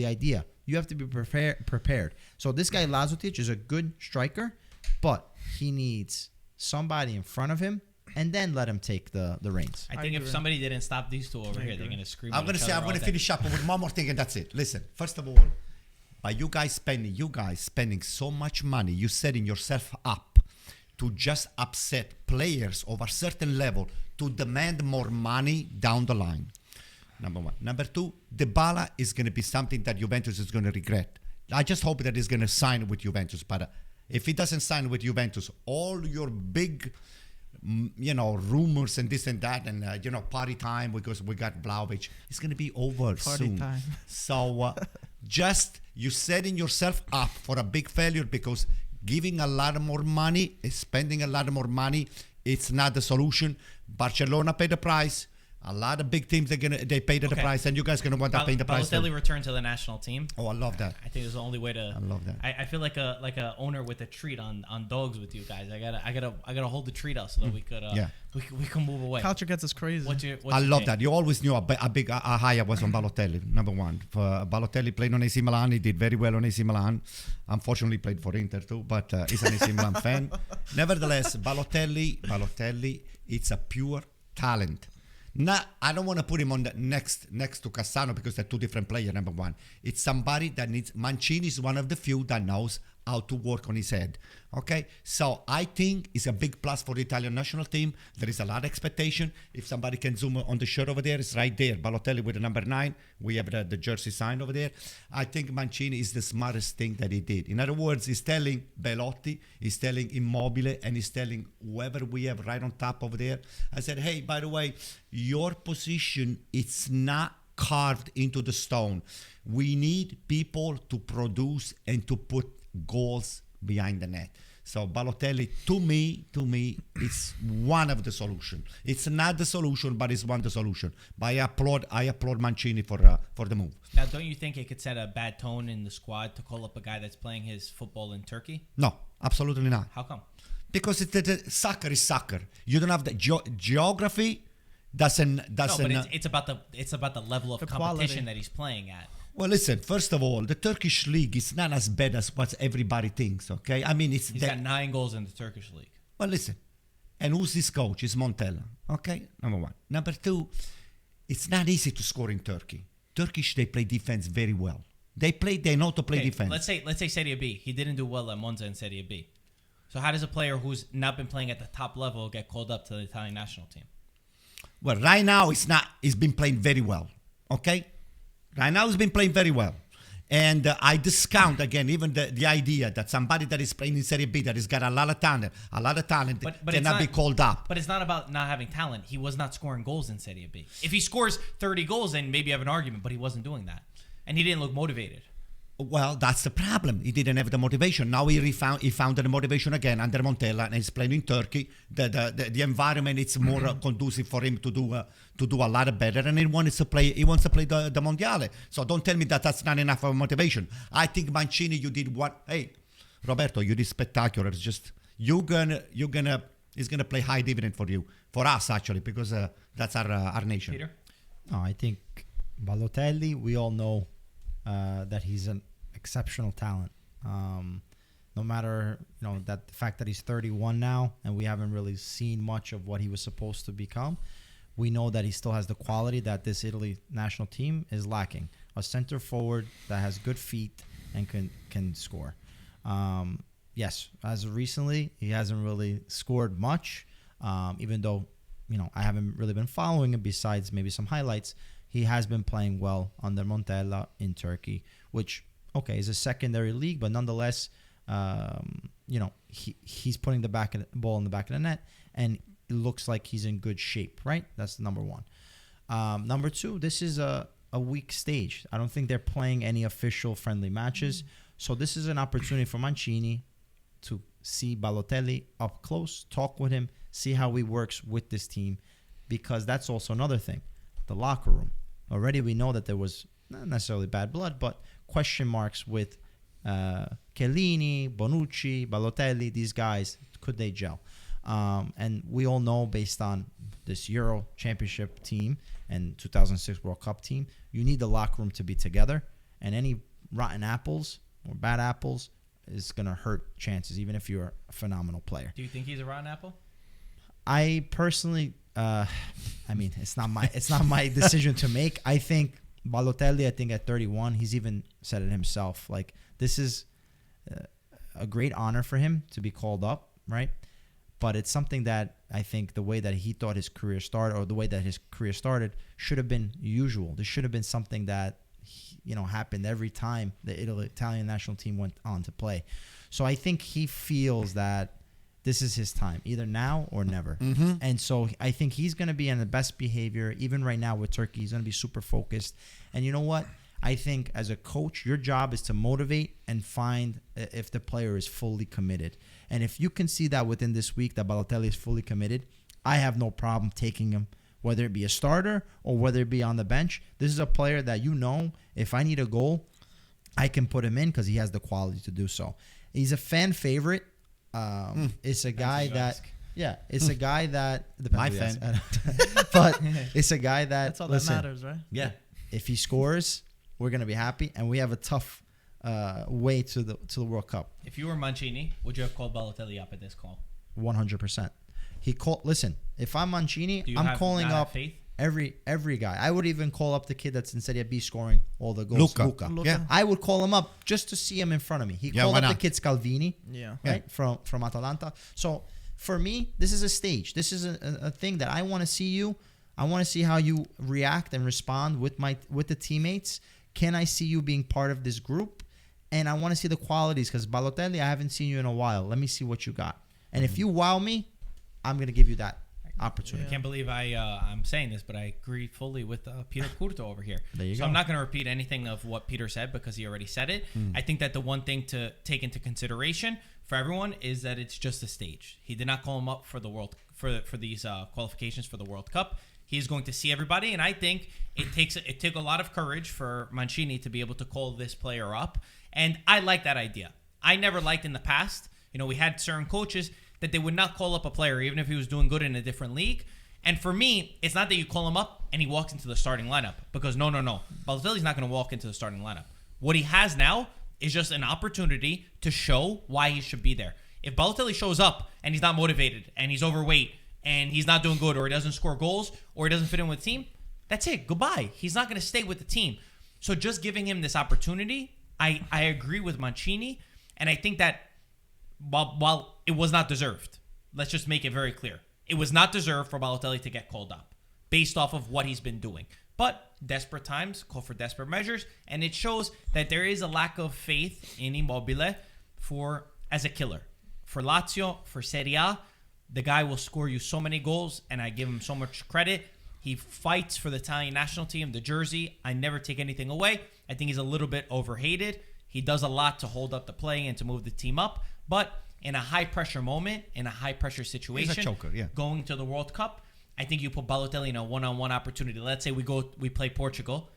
idea. You have to be prepared. So this guy Lazotic is a good striker, but he needs somebody in front of him and then let him take the reins. I think if somebody didn't stop these two over here, they're gonna scream. I'm going gonna to finish up with one more thing, and that's it. Listen, first of all, by you guys spending so much money, you setting yourself up to just upset players of a certain level to demand more money down the line. Number one. Number two, Dybala is going to be something that Juventus is going to regret. I just hope that he's going to sign with Juventus. But if he doesn't sign with Juventus, all your big, rumors and this and that, and party time because we got Vlahovic, it's going to be over soon. time. So just you setting yourself up for a big failure because giving a lot more money, spending a lot more money, it's not the solution. Barcelona paid the price. A lot of big teams they paid the price, and you guys gonna want that paying the price. Balotelli returned to the national team. Oh, I love that. I think it's the only way to. I love that. I feel like a owner with a treat on dogs with you guys. I gotta hold the treat out so that we could we can move away. Culture gets us crazy. I love that. You always knew a high was on Balotelli. Number one, Balotelli played on AC Milan. He did very well on AC Milan. Unfortunately, played for Inter too, but he's an AC Milan fan. Nevertheless, Balotelli, it's a pure talent. I don't want to put him on the next to Cassano because they're two different players. Number one, it's somebody that needs. Mancini is one of the few that knows how to work on his head. Okay, so I think it's a big plus for the Italian national team. There is a lot of expectation. If somebody can zoom on the shirt over there, it's right there. Balotelli with the number 9. We have the jersey sign over there. I think Mancini is the smartest thing that he did. In other words, he's telling Belotti, he's telling Immobile, and he's telling whoever we have right on top over there. I said, hey, by the way, your position, it's not carved into the stone. We need people to produce and to put goals behind the net. So Balotelli, to me, it's one of the solution. It's not the solution, but it's one of the solution. But I applaud Mancini for the move. Now, don't you think it could set a bad tone in the squad to call up a guy that's playing his football in Turkey? No, absolutely not. How come? Because the soccer is soccer. You don't have the geography. Doesn't. No, but it's about the level of The competition quality. that he's playing at. Well, listen, first of all, the Turkish league is not as bad as what everybody thinks, okay? I mean, He's got 9 goals in the Turkish league. Well, listen, and who's this coach? It's Montella, okay? Number 1. Number 2, it's not easy to score in Turkey. Turkish, they play defense very well. They know to play Okay, defense. Let's say Serie B. He didn't do well at Monza in Serie B. So how does a player who's not been playing at the top level get called up to the Italian national team? Well, right now, he's been playing very well, okay? Right now, he's been playing very well. And I discount, again, even the idea that somebody that is playing in Serie B that has got a lot of talent But cannot be called up. But it's not about not having talent. He was not scoring goals in Serie B. If he scores 30 goals, then maybe you have an argument, but he wasn't doing that. And he didn't look motivated. Well, that's the problem. He didn't have the motivation. Now he found the motivation again under Montella, and he's playing in Turkey. The environment is more conducive for him to do a lot better, and he wants to play. He wants to play the Mondiale. So don't tell me that that's not enough of motivation. I think Mancini, you did what? Hey, Roberto, you did spectacular. It's just he's gonna play high dividend for us actually, because that's our nation. Peter? No, I think Balotelli, we all know that he's an exceptional talent. No matter, that the fact that he's 31 now and we haven't really seen much of what he was supposed to become, we know that he still has the quality that this Italy national team is lacking. A center forward that has good feet and can score. Yes, as of recently, he hasn't really scored much, even though, I haven't really been following him besides maybe some highlights. He has been playing well under Montella in Turkey, which, okay, is a secondary league, but nonetheless, he's putting the ball in the back of the net, and it looks like he's in good shape, right? That's number 1. Number 2, this is a weak stage. I don't think they're playing any official friendly matches, so this is an opportunity for Mancini to see Balotelli up close, talk with him, see how he works with this team, because that's also another thing, the locker room. Already we know that there was not necessarily bad blood, but question marks with Chiellini, Bonucci, Balotelli, these guys, could they gel? And we all know, based on this Euro Championship team and 2006 World Cup team, you need the locker room to be together, and any rotten apples or bad apples is going to hurt chances, even if you're a phenomenal player. Do you think he's a rotten apple? I personally, it's not my decision to make. I think Balotelli, at 31, he's even said it himself. Like, this is a great honor for him to be called up, right? But it's something that I think the way that he thought his career started, or the way that his career started, should have been usual. This should have been something that happened every time the Italian national team went on to play. So I think he feels that this is his time, either now or never. Mm-hmm. And so I think he's going to be in the best behavior. Even right now with Turkey, he's going to be super focused. And you know what? I think as a coach, your job is to motivate and find if the player is fully committed. And if you can see that within this week that Balotelli is fully committed, I have no problem taking him, whether it be a starter or whether it be on the bench. This is a player that, if I need a goal, I can put him in because he has the quality to do so. He's a fan favorite. It's a guy that, it's a guy that, my fan, but it's a guy that, that's all that matters, right? Yeah. If he scores, we're gonna be happy, and we have a tough way to the World Cup. If you were Mancini, would you have called Balotelli up at this call? 100%. He called. Listen, if I'm Mancini, I'm calling up faith? Every guy. I would even call up the kid that's in Serie B scoring all the goals. Luka. Yeah. I would call him up just to see him in front of me. He called up the kid Scalvini. Yeah. Right? From Atalanta. So for me, this is a stage. This is a thing that I want to see you. I want to see how you react and respond with the teammates. Can I see you being part of this group? And I want to see the qualities because Balotelli, I haven't seen you in a while. Let me see what you got. And if you wow me, I'm going to give you that opportunity. I can't believe I'm saying this, but I agree fully with Peter Curto over here. There you go. I'm not going to repeat anything of what Peter said because he already said it. I think that the one thing to take into consideration for everyone is that it's just a stage. He did not call him up for the for these qualifications for the World Cup. He's going to see everybody, and I think it took a lot of courage for Mancini to be able to call this player up, and I like that idea. I never liked in the past. We had certain coaches that they would not call up a player even if he was doing good in a different league. And for me, it's not that you call him up and he walks into the starting lineup because no. Balotelli's not going to walk into the starting lineup. What he has now is just an opportunity to show why he should be there. If Balotelli shows up and he's not motivated and he's overweight and he's not doing good or he doesn't score goals or he doesn't fit in with the team, that's it. Goodbye. He's not going to stay with the team. So just giving him this opportunity, I agree with Mancini, and I think that while it was not deserved, let's just make it very clear. It was not deserved for Balotelli to get called up based off of what he's been doing. But desperate times call for desperate measures, and it shows that there is a lack of faith in Immobile as a killer. For Lazio, for Serie A, the guy will score you so many goals, and I give him so much credit. He fights for the Italian national team, the jersey. I never take anything away. I think he's a little bit overhated. He does a lot to hold up the play and to move the team up. But in a high-pressure moment, in a high-pressure situation, he's a choker, yeah. Going to the World Cup, I think you put Balotelli in a one-on-one opportunity. Let's say we play Portugal.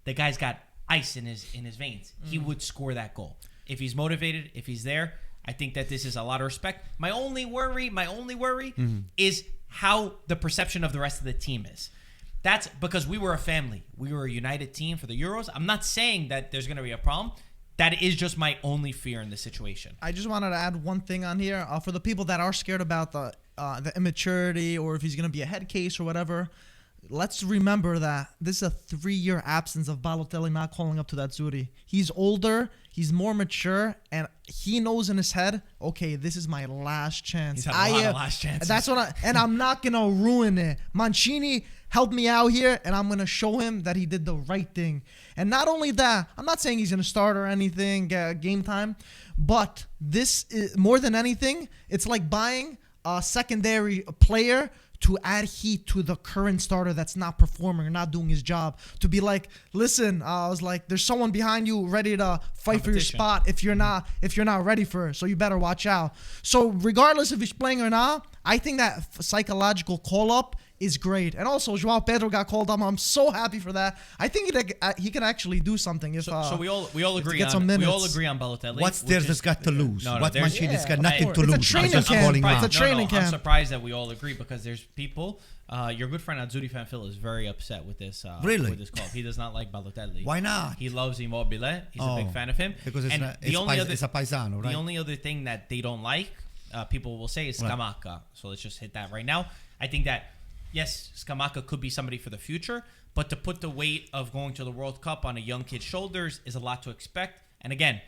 The guy's got ice in his veins. He would score that goal. If he's motivated, if he's there, I think that this is a lot of respect. My only worry is how the perception of the rest of the team is. That's because we were a family. We were a united team for the Euros. I'm not saying that there's going to be a problem. That is just my only fear in this situation. I just wanted to add one thing on here. For the people that are scared about the immaturity or if he's going to be a head case or whatever, let's remember that this is a 3-year absence of Balotelli not calling up to that Zuri. He's older, he's more mature, and he knows in his head, okay, this is my last chance. He's had a lot of last chances. That's and I'm not going to ruin it. Mancini helped me out here, and I'm going to show him that he did the right thing. And not only that, I'm not saying he's going to start or anything, game time, but this is more than anything, it's like buying a secondary player to add heat to the current starter that's not performing or not doing his job. To be like, listen, I was like, there's someone behind you ready to fight for your spot if you're not ready for it. So you better watch out. So regardless if he's playing or not, I think that psychological call up is great. And also, Joao Pedro got called up. I'm so happy for that. I think he can actually do something. If so we all agree on Balotelli. What's there's got to lose? What's Mancini's got nothing to it's lose? A training camp. It's a training camp. I'm surprised that we all agree because there's people. Your good friend Azzurri fan Phil is very upset with this. Really? With this call, he does not like Balotelli. Why not? He loves Immobile. He's a big fan of him because it's a paisano, right? The only other thing that they don't like, people will say, is Scamacca. So let's just hit that right now. I think that. Yes, Scamacca could be somebody for the future, but to put the weight of going to the World Cup on a young kid's shoulders is a lot to expect. And again,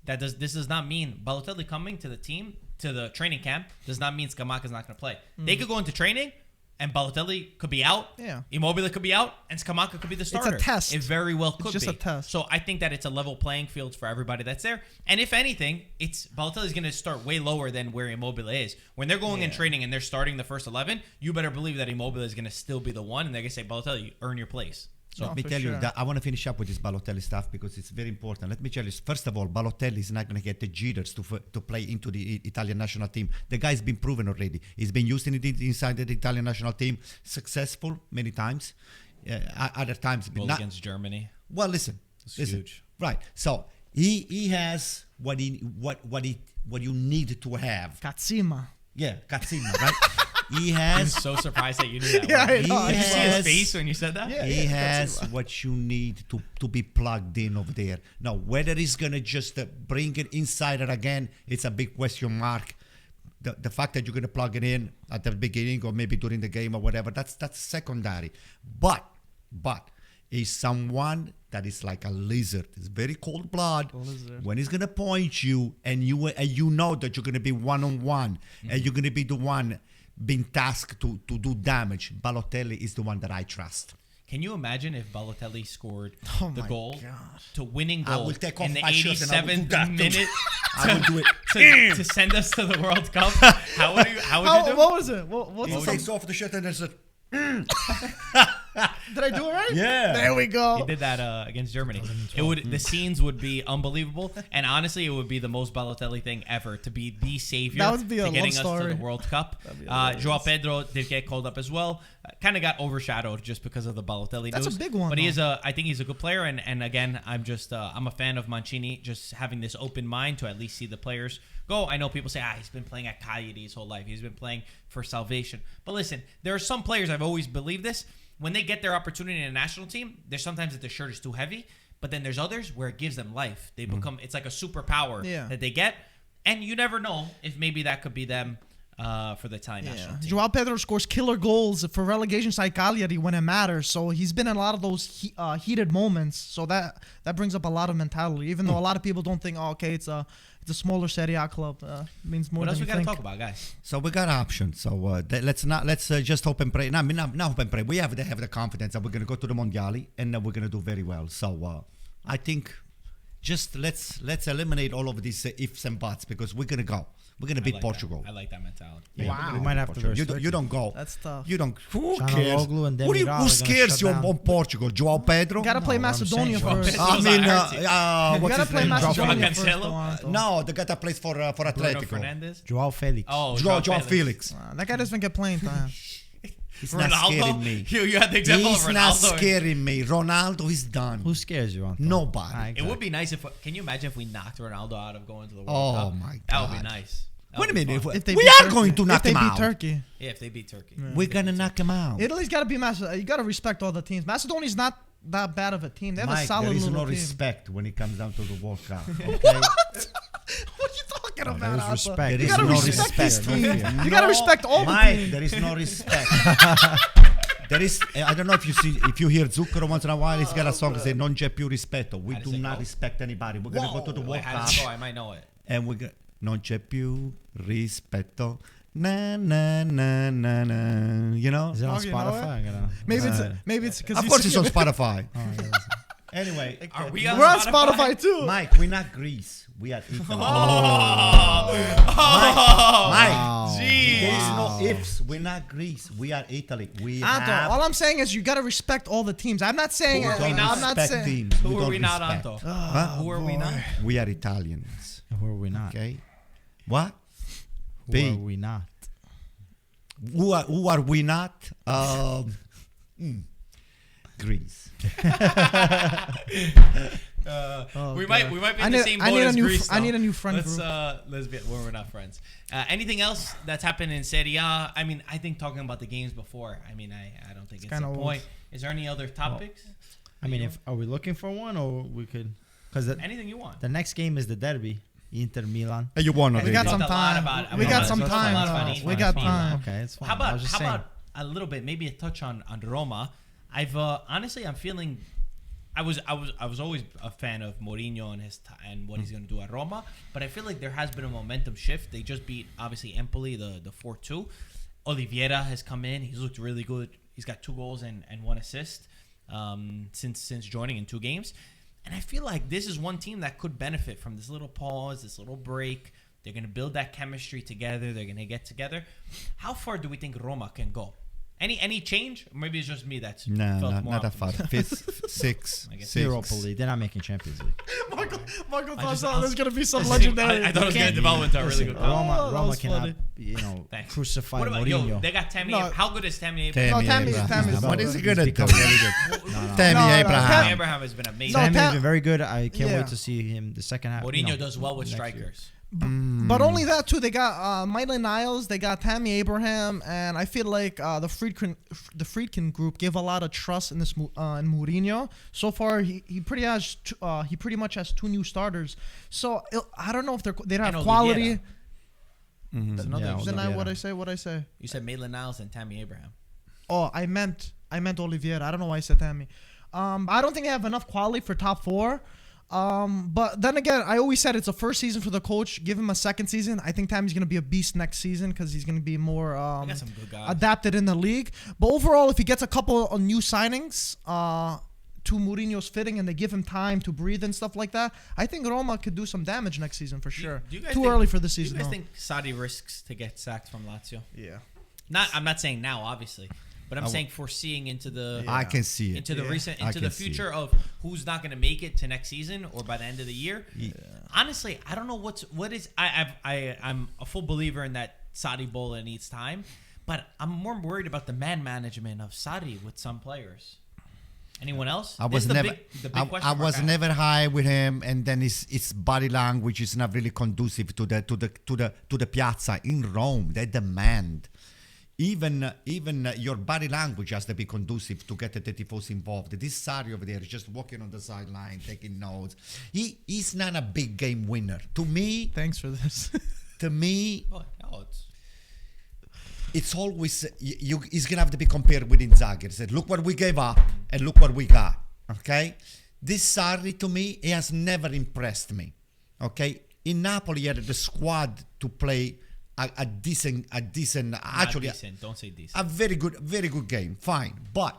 this does not mean Balotelli coming to the team, to the training camp, does not mean Scamacca's not going to play. They could go into training, and Balotelli could be out. Yeah. Immobile could be out, and Scamacca could be the starter. It's a test. It very well could be. It's just a test. So I think that it's a level playing field for everybody that's there. And if anything, Balotelli's going to start way lower than where Immobile is. When they're going in training and they're starting the first 11, you better believe that Immobile is going to still be the one, and they're going to say, Balotelli, earn your place. So let me tell you that I want to finish up with this Balotelli stuff because it's very important. Let me tell you, first of all, Balotelli is not going to get the jitters to play into the Italian national team. The guy's been proven already. He's been used inside the Italian national team, successful many times. Other times, goal against Germany. Well, listen, huge. Right. So he has what you need to have. Katsima. Yeah, Katsima, right? He has. I'm so surprised that you knew that. Yeah, Did you see his face when you said that? Yeah, he has what you need to be plugged in over there. Now, whether he's gonna just bring it inside it again, it's a big question mark. the fact that you're going to plug it in at the beginning or maybe during the game or whatever, that's secondary. But is someone that is like a lizard. It's very cold blood. When he's gonna point you and you know that you're gonna be one-on-one and you're gonna be the one being tasked to do damage. Balotelli is the one that I trust. Can you imagine if Balotelli scored the goal to winning I goal will take off in the my shirt and I will do 87th that too. minute I will do it. to send us to the World Cup? How would you do? What was it? What's He the takes off the shirt and there's a Did I do it right? yeah. There we go. He did that against Germany. The scenes would be unbelievable, and honestly, it would be the most Balotelli thing ever to be the savior That would be a to getting love us to story. the World Cup. That'd be hilarious. Joao Pedro did get called up as well. Kind of got overshadowed just because of the Balotelli That's news. a big one, But though. I think he's a good player, and again, I'm a fan of Mancini just having this open mind to at least see the players go. I know people say, he's been playing at Cagliari his whole life. He's been playing for salvation. But listen, there are some players, I've always believed this, when they get their opportunity in a national team, there's sometimes that the shirt is too heavy, but then there's others where it gives them life. They become, it's like a superpower that they get, and you never know if maybe that could be them for the Italian national team. Joao Pedro scores killer goals for relegation side Cagliari when it matters. So he's been in a lot of those heated moments. So that brings up a lot of mentality. Even though a lot of people don't think, it's a smaller Serie A club. Means more What than else we you got to think. talk about, guys? So we got options. So let's just hope and pray. Not hope and pray. We have to have the confidence that we're gonna go to the Mondiali and that we're gonna do very well. So I think just let's eliminate all of these ifs and buts because we're gonna go. We're gonna beat Portugal. I like that mentality. Wow. We might have to verse You don't go. That's tough. You don't. Who Canaloglu cares? and Who Demiral are scares gonna you shut on down. Portugal? Joao Pedro? Gotta play what I'm Macedonia saying. first. Joao Pedro's on our team. You What's gotta his play name? Macedonia Cancelo? first. Toronto. No, the guy that plays for Bruno Atletico. Fernandes? Joao Felix. Oh, Joao Felix. That guy doesn't get playing time. He's not scaring me. You had the example He's of Ronaldo. not scaring me. Ronaldo is done. Who scares you, Anton? Nobody. It would be nice if. Can you imagine if we knocked Ronaldo out of going to the World Oh, Cup? my That would be God. nice. That Wait a would be minute. fun. If they We beat are Turkey. going to knock if they him beat out. Turkey. Yeah, if they beat Turkey. We're gonna knock him out. Italy's got to be Macedonia. You got to respect all the teams. Macedonia's not that bad of a team. They have a Mike, solid there is little no team. respect when it comes down to the World Cup. Okay? What are you talking about? there is Alpha? respect. There You is gotta no respect this respect. team. You gotta respect all the Mike, teams. there is no respect. There is. I don't know if you hear Zucchero once in a while. He's got a song that says "Non c'è più rispetto." We How does do it not go? respect anybody. We're gonna go to the Wait, World how Cup does it go? I might know it. and we're gonna. Non c'è più rispetto. Na na na na na. You know. Is it on Oh, you know Spotify? it? I'm gonna- Maybe it's because Of course, it's on Spotify. Oh, yeah, that's- Anyway, Are we We're on Spotify too. Mike, we're not Greece. We are Italy. Oh, Mike, Wow. Jeez. there is no Wow. ifs. We're not Greece. We are Italy. We Anto, have. all I'm saying is you gotta respect all the teams. I'm not saying. Who are we I'm not not respect saying. teams. Who are don't we not, respect. Anto? Huh? Who are we not? We are Italians. Who are we not? Okay. What? Who B. are we not? Who are we not? Greece. We might be I in the need- same I boat need a as new Greece. I need though. a new friend Let's group. be where we're not friends. Anything else that's happened in Serie A? I mean, I think talking about the games before. I mean, I don't think it's a kinda old. point. Is there any other topics? I mean, are we looking for one or we could? Because Anything you want. the next game is the derby, Inter Milan. Hey, you won We already. got talked some a lot time. about- We I got mean, some we talked a time. lot about though. East We Milan. got Fine. time. Okay, it's fine. How I was about just saying. a little bit, maybe a touch on Roma? I've honestly, I'm feeling. I was always a fan of Mourinho and what he's going to do at Roma, but I feel like there has been a momentum shift. They just beat obviously Empoli the 4-2. Oliveira has come in. He's looked really good. He's got 2 goals and 1 assist since joining in 2 games. And I feel like this is one team that could benefit from this little pause, this little break. They're going to build that chemistry together. They're going to get together. How far do we think Roma can go? Any change? Or maybe it's just me that's No, felt more not that far. optimistic. 5th, 6, I guess 6. Europa League. They're not making Champions League. Michael I just- thought there's gonna be some I legendary. thought it was going to Can't- develop into a really Listen, good combo. that Roma was cannot, funny. Thanks. crucify What about Mourinho. They got Tammy. No. How good is Tammy Tammy Abraham? No, Tammy- Abraham. Tammy's What good. is he He's gonna do? become really good. Tammy No, Abraham. Tammy Abraham has been amazing. No, Tammy's Tam- been very good. I can't Yeah. wait to see him the second half. Mourinho does well with next year. strikers. But only that too. They got Maitland Niles, they got Tammy Abraham, and I feel like the Friedkin group give a lot of trust in this in Mourinho. So far, he pretty much has 2 new starters. So I don't know if they don't And have quality. Oliveira. It's another Yeah, Then Oliveira. what I say? You said Maitland Niles and Tammy Abraham. Oh, I meant Oliveira. I don't know why I said Tammy. I don't think they have enough quality for top 4. But then again, I always said it's a first season for the coach. Give him a second season. I think Tammy's going to be a beast next season because he's going to be more I got some good guys. adapted in the league. But overall, if he gets a couple of new signings to Mourinho's fitting and they give him time to breathe and stuff like that, I think Roma could do some damage next season for sure. Do you guys Too think- early for the Do you season, guys though. think Sarri risks to get sacked from Lazio? Yeah. I'm not saying now, obviously, but I'm saying foreseeing into the I can see it. into the recent I into the can see future it. of who's not going to make it to next season or by the end of the year. Honestly, I don't know what is. I'm a full believer in that Sarri Bola needs time, but I'm more worried about the man management of Sarri with some players. Anyone else? I was This is never, the big question I mark was have. never high with him, and then his body language is not really conducive to the piazza in Rome. They demand, even your body language has to be conducive to get the tifosi involved. This Sarri over there is just walking on the sideline, taking notes. He's not a big game winner. To me, Thanks for this. Oh, it's always he's gonna have to be compared with Inzaghi. He said, "Look what we gave up, and look what we got." Okay, this Sarri to me, he has never impressed me. Okay, in Napoli, he had the squad to play a decent. Actually, decent. Don't say decent. a very good game. Fine, but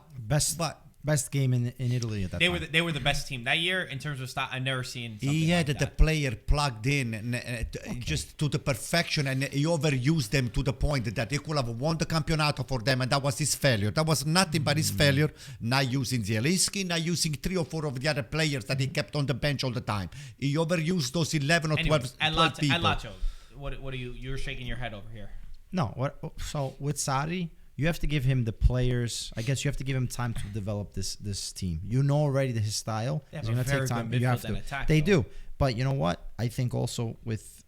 Best game in Italy at that time. They were the best team that year in terms of style. I've never seen. he had like the that. player plugged in and, just to the perfection, and he overused them to the point that he could have won the campionato for them, and that was his failure. That was nothing but his failure, not using Zielinski, not using 3 or 4 of the other players that he kept on the bench all the time. He overused those 11 or 12, Anyways, 12 people. At Lazio, what are you? You're shaking your head over here. No, so with Sarri, you have to give him the players. I guess you have to give him time to develop this team. You know already his style. They have It's a gonna very take time. good You have midfield to. and attack, They though. do, but you know what? I think also with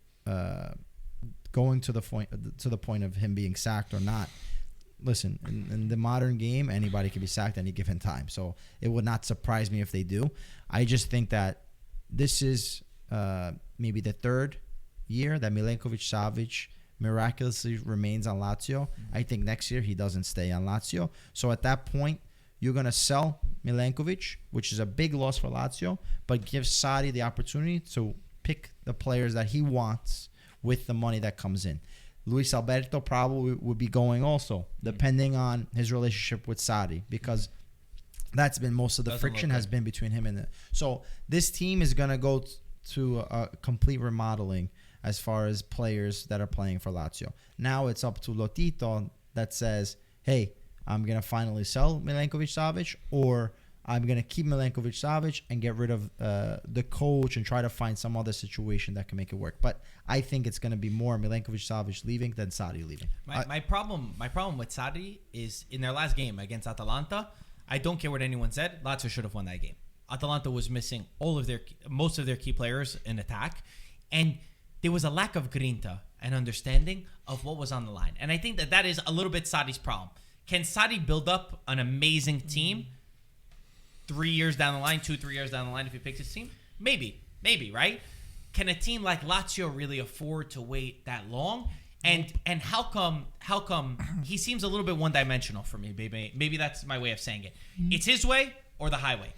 going to the point of him being sacked or not. Listen, in the modern game, anybody can be sacked any given time. So it would not surprise me if they do. I just think that this is maybe the 3rd year that Milenkovic-Savic miraculously remains on Lazio. I think next year he doesn't stay on Lazio. So at that point, you're going to sell Milenkovic, which is a big loss for Lazio, but give Sarri the opportunity to pick the players that he wants with the money that comes in. Luis Alberto probably would be going also, depending on his relationship with Sarri, because that's been most of the Doesn't friction look has good. been between him and so this team is going to go to a complete remodeling as far as players that are playing for Lazio. Now it's up to Lotito that says, hey, I'm going to finally sell Milenkovic-Savic, or I'm going to keep Milenkovic-Savic and get rid of the coach and try to find some other situation that can make it work. But I think it's going to be more Milenkovic-Savic leaving than Sarri leaving. My problem with Sarri is in their last game against Atalanta. I don't care what anyone said. Lazio should have won that game. Atalanta was missing most of their key players in attack, and there was a lack of grinta and understanding of what was on the line. And I think that is a little bit Sarri's problem. Can Sarri build up an amazing team 3 years down the line, 2-3 years down the line if he picks his team? Maybe, right? Can a team like Lazio really afford to wait that long? And how come he seems a little bit one-dimensional for me, baby? Maybe that's my way of saying it. It's his way or the highway.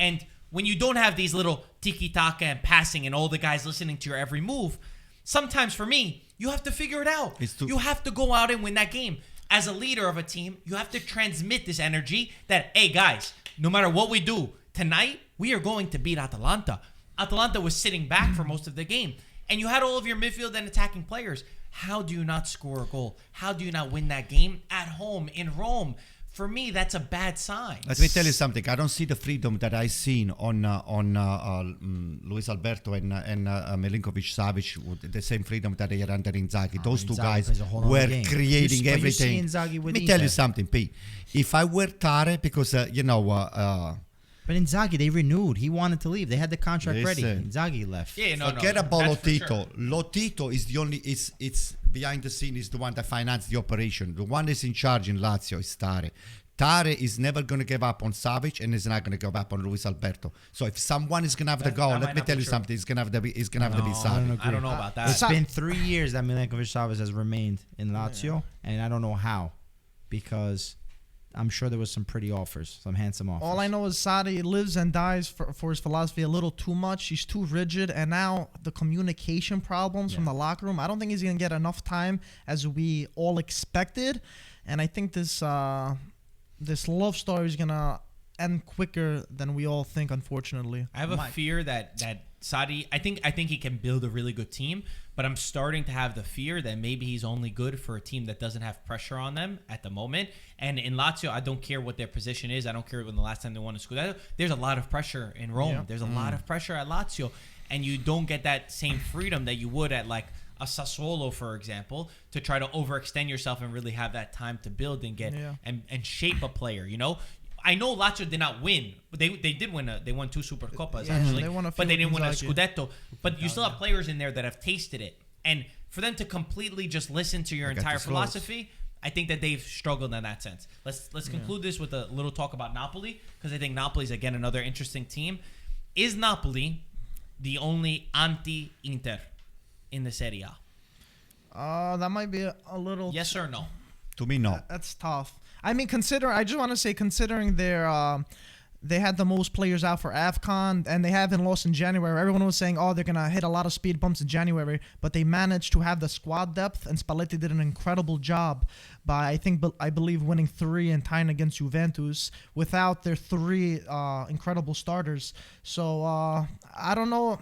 And when you don't have these little tiki-taka and passing and all the guys listening to your every move, sometimes for me, you have to figure it out. You have to go out and win that game. As a leader of a team, you have to transmit this energy that, hey, guys, no matter what we do, tonight, we are going to beat Atalanta. Atalanta was sitting back for most of the game. And you had all of your midfield and attacking players. How do you not score a goal? How do you not win that game at home in Rome? For me, that's a bad sign. Let me tell you something. I don't see the freedom that I've seen on Luis Alberto and Milinkovic-Savic, the same freedom that they had under Inzaghi. Those two Inzaghi guys plays a whole nother were game. creating But you see everything. Inzaghi with Let me tell you Inter. something, P. If I were Tare, because, But Inzaghi, they renewed. He wanted to leave. They had the contract ready. Listen. Inzaghi left. forget about that's for Lotito. sure. Lotito is the only, it's behind the scene, is the one that financed the operation. The one that's in charge in Lazio is Tare. Tare is never going to give up on Savic and is not going to give up on Luis Alberto. So if someone is going to have the goal, let me tell you something. It's going to have to be Savic. I don't know about that. It's been 3 years that Milinkovic-Savic has remained in Lazio, and I don't know how, because I'm sure there was some pretty offers, some handsome offers. All I know is Sarri lives and dies for his philosophy a little too much. He's too rigid, and now the communication problems from the locker room. I don't think he's going to get enough time as we all expected, and I think this love story is going to end quicker than we all think, unfortunately. I have a fear that Sarri, I think he can build a really good team, but I'm starting to have the fear that maybe he's only good for a team that doesn't have pressure on them at the moment. And in Lazio, I don't care what their position is. I don't care when the last time they won a Scudetto. There's a lot of pressure in Rome. Yeah. There's a lot of pressure at Lazio, and you don't get that same freedom that you would at like a Sassuolo, for example, to try to overextend yourself and really have that time to build and get and shape a player. You know, I know Lazio did not win, but they did win. They won 2 Supercoppas actually, they won a few but they didn't win a like Scudetto. But you still have players in there that have tasted it, and for them to completely just listen to your entire philosophy, I think that they've struggled in that sense. Let's conclude this with a little talk about Napoli, because I think Napoli is again another interesting team. Is Napoli the only anti-Inter in the Serie A? That might be a little. Yes or no? To me, no. That's tough. I mean, I just want to say, considering they had the most players out for AFCON, and they haven't lost in January. Everyone was saying, they're going to hit a lot of speed bumps in January, but they managed to have the squad depth, and Spalletti did an incredible job by, I believe, winning 3 and tying against Juventus without their 3 incredible starters. So, I don't know.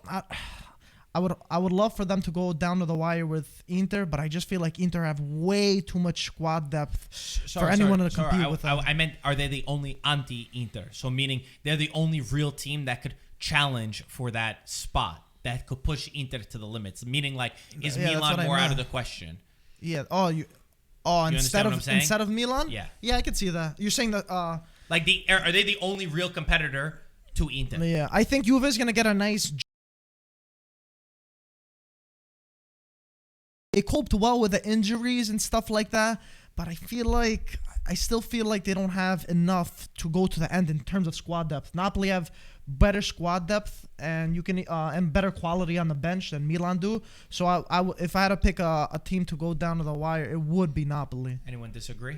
I would love for them to go down to the wire with Inter, but I just feel like Inter have way too much squad depth for anyone to compete with them. I meant, are they the only anti-Inter? So meaning they're the only real team that could challenge for that spot, that could push Inter to the limits. Meaning, like, is Milan more out of the question? Yeah. Instead of Milan? Yeah. Yeah, I could see that. You're saying that. Are they the only real competitor to Inter? Yeah, I think Juve is gonna get a nice. They coped well with the injuries and stuff like that, but I still feel like they don't have enough to go to the end in terms of squad depth. Napoli have better squad depth and and better quality on the bench than Milan do. So if I had to pick a team to go down to the wire, it would be Napoli. Anyone disagree?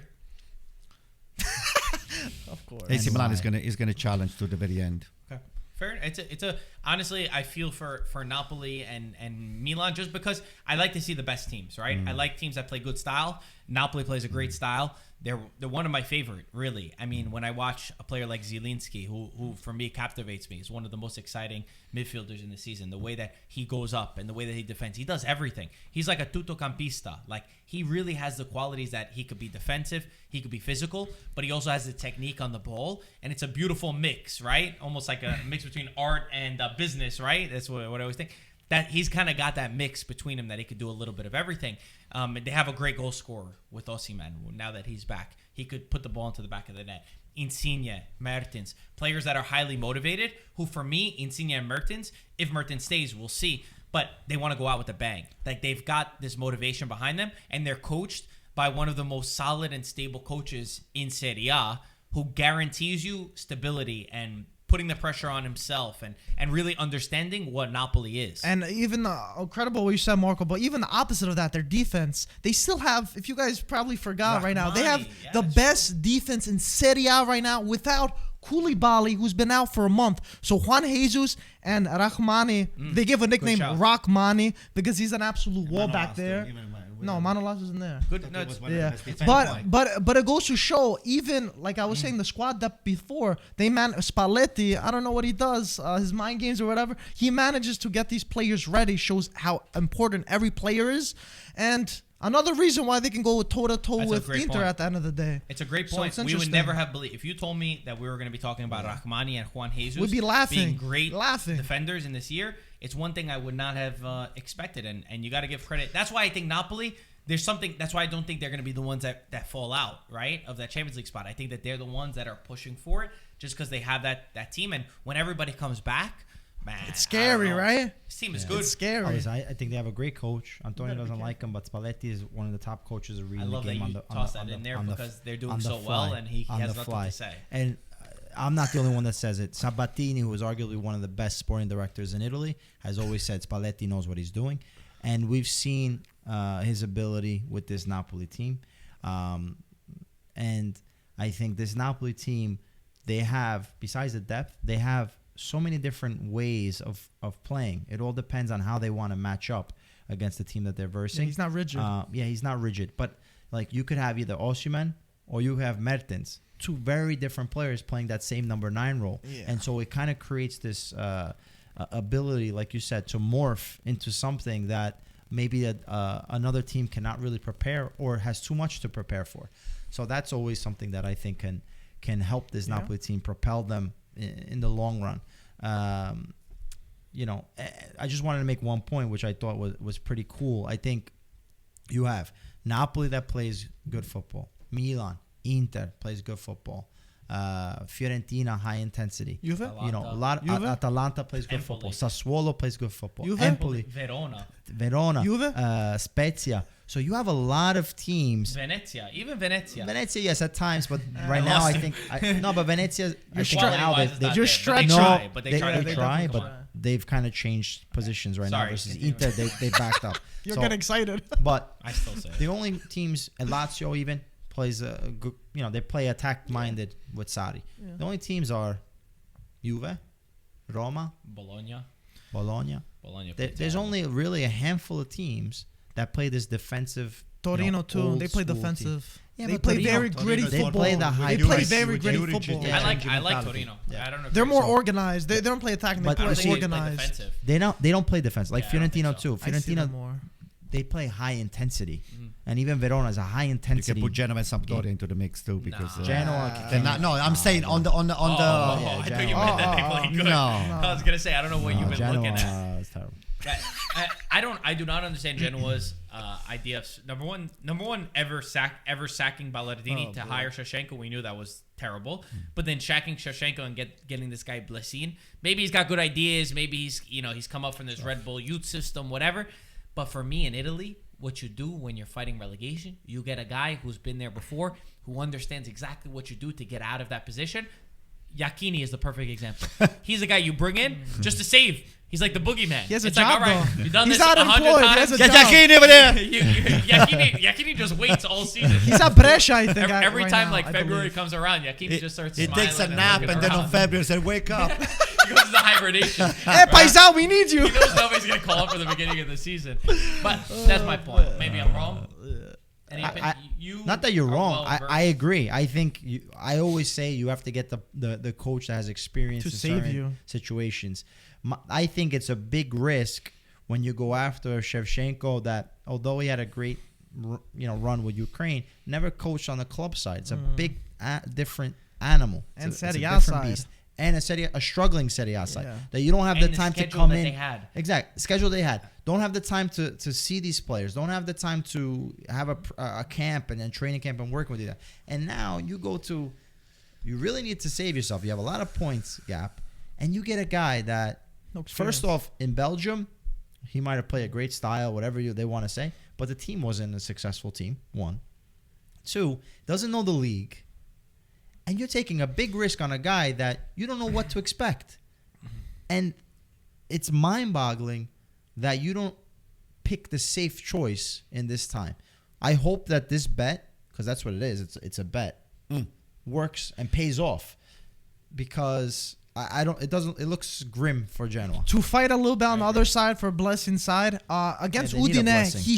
Of course. AC Milan is gonna challenge to the very end. Okay. Fair. It's a honestly, I feel for Napoli and Milan, just because I like to see the best teams, right? I like teams that play good style. Napoli plays a great style. They're one of my favorite, really. I mean, when I watch a player like Zielinski, who for me captivates me, is one of the most exciting midfielders in the season. The way that he goes up and the way that he defends, he does everything. He's like a tuttocampista. Like, he really has the qualities that he could be defensive, he could be physical, but he also has the technique on the ball, and it's a beautiful mix, right? Almost like a mix between art and business, right? That's what I always think. That he's kind of got that mix between him that he could do a little bit of everything. They have a great goal scorer with Osimhen. Now that he's back, he could put the ball into the back of the net. Insigne, Mertens, players that are highly motivated, who for me, Insigne and Mertens, if Mertens stays, we'll see, but they want to go out with a bang. Like, they've got this motivation behind them, and they're coached by one of the most solid and stable coaches in Serie A, who guarantees you stability and putting the pressure on himself and really understanding what Napoli is. And even incredible what you said, Marco, but even the opposite of that, their defense, they still have, if you guys probably forgot right now, they have the best defense in Serie A right now without Koulibaly, who's been out for a month. So Juan Jesus and Rahmani, they give a nickname Rahmani because he's an absolute wall back there. No, Manolas isn't there. Good. No, but it goes to show, even like I was saying, the squad depth before, Spalletti, I don't know what he does, his mind games or whatever. He manages to get these players ready, shows how important every player is, and another reason why they can go toe-to-toe with Inter at the end of the day. It's a great point. So we would never have believed. If you told me that we were going to be talking about Rahmani and Juan Jesus we'd be laughing, being great defenders in this year, it's one thing I would not have expected. And you got to give credit. That's why I think Napoli, there's something. That's why I don't think they're going to be the ones that fall out, right, of that Champions League spot. I think that they're the ones that are pushing for it just because they have that team. And when everybody comes back, Man, It's scary, right? This team is good. It's scary. I think they have a great coach. Antonio doesn't like him, but Spalletti is one of the top coaches of I reading the love that game you toss that in there because they're doing so well, and he has nothing to say. And I'm not the only one that says it. Sabatini, who is arguably one of the best sporting directors in Italy, has always said Spalletti knows what he's doing. And we've seen his ability with this Napoli team. And I think this Napoli team, they have, besides the depth, they have so many different ways of playing. It all depends on how they want to match up against the team that they're versing. Yeah, he's not rigid. He's not rigid. But like you could have either Osimhen or you have Mertens. Two very different players playing that same number 9 role. Yeah. And so it kind of creates this ability, like you said, to morph into something that maybe another team cannot really prepare or has too much to prepare for. So that's always something that I think can help this Napoli team propel them in the long run. I just wanted to make one point, which I thought was pretty cool. I think you have Napoli that plays good football. Milan, Inter plays good football. Fiorentina, high intensity. Juve? Atalanta plays good Empoli. football. Sassuolo plays good football. Juve? Empoli, Verona, Juve? Spezia. So you have a lot of teams. Venezia, Venezia, yes, at times, but right now I think but Venezia. I think now You're stretching. But they try, but they've kind of changed positions right now versus Inter. They backed up. You're getting excited. But I still say the only teams, and Lazio even plays a good. They play attack-minded with Sarri. Yeah. The only teams are Juve, Roma, Bologna. There's only really a handful of teams that play this defensive. Torino too. They play old-school defensive. team. They play very gritty They football. play the high They play press. very gritty football. Yeah. I like Torino. Yeah. I don't know. They're more organized. They don't play attacking. They But I don't play think they play organized. defensive. They don't play defense like Yeah, I don't think Fiorentina so. too. I see them Fiorentina, more. they play high intensity, Mm-hmm. and even Verona is a high You intensity. can put Genoa and Sampdoria into the mix too because Genoa. they're not. No, I'm saying on the. I thought you meant that they play good. No. I was gonna say I don't know what you've been Genoa looking at. is terrible. I do not understand Genoa's idea of number one ever sacking Ballardini to hire Shevchenko. We knew that was terrible, but then sacking Shevchenko and getting this guy Blessin. Maybe he's got good ideas. Maybe he's come up from this Red Bull youth system, whatever. But for me in Italy, what you do when you're fighting relegation, you get a guy who's been there before, who understands exactly what you do to get out of that position. Iachini is the perfect example. He's the guy you bring in just to save. He's like the boogeyman. He has a it's job, like, all right, though. you've done He's this not 100 employed. He times. has a Get job. Iachini over there. Iachini just waits all season. He's at Brescia, I think. Every right time now, I February believe. comes around, Iachini just starts He smiling. takes a nap looking and then on around. February said, "Wake up." He goes into hibernation. Hey, Paisao, we need you. He knows nobody's going to call him for the beginning of the season. But that's my point. Maybe I'm wrong. Any opinion? Not that you're are wrong. well-versed. I agree. I think I always say you have to get the coach that has experience To in save certain you. situations. I think it's a big risk when you go after Shevchenko that although he had a great run with Ukraine, never coached on the club side. It's a big different animal. And it's a Serie A different side. beast. And a struggling Serie A side. Yeah. That you don't have And the the time to schedule come that in. they had. Exact schedule they had. Don't have the time to see these players. Don't have the time to have a camp and then training camp and working with you. And now you really need to save yourself. You have a lot of points gap, and you get a guy that first off in Belgium, he might have played a great style, whatever they want to say, but the team wasn't a successful team. 1, 2, doesn't know the league. And you're taking a big risk on a guy that you don't know what to expect. And it's mind-boggling that you don't pick the safe choice in this time. I hope that this bet, because that's what it is, it's a bet, works and pays off. Because it looks grim for Genoa. To fight a little bit on the other side for Blessing's side, against Yeah, they need a Udine, blessing. he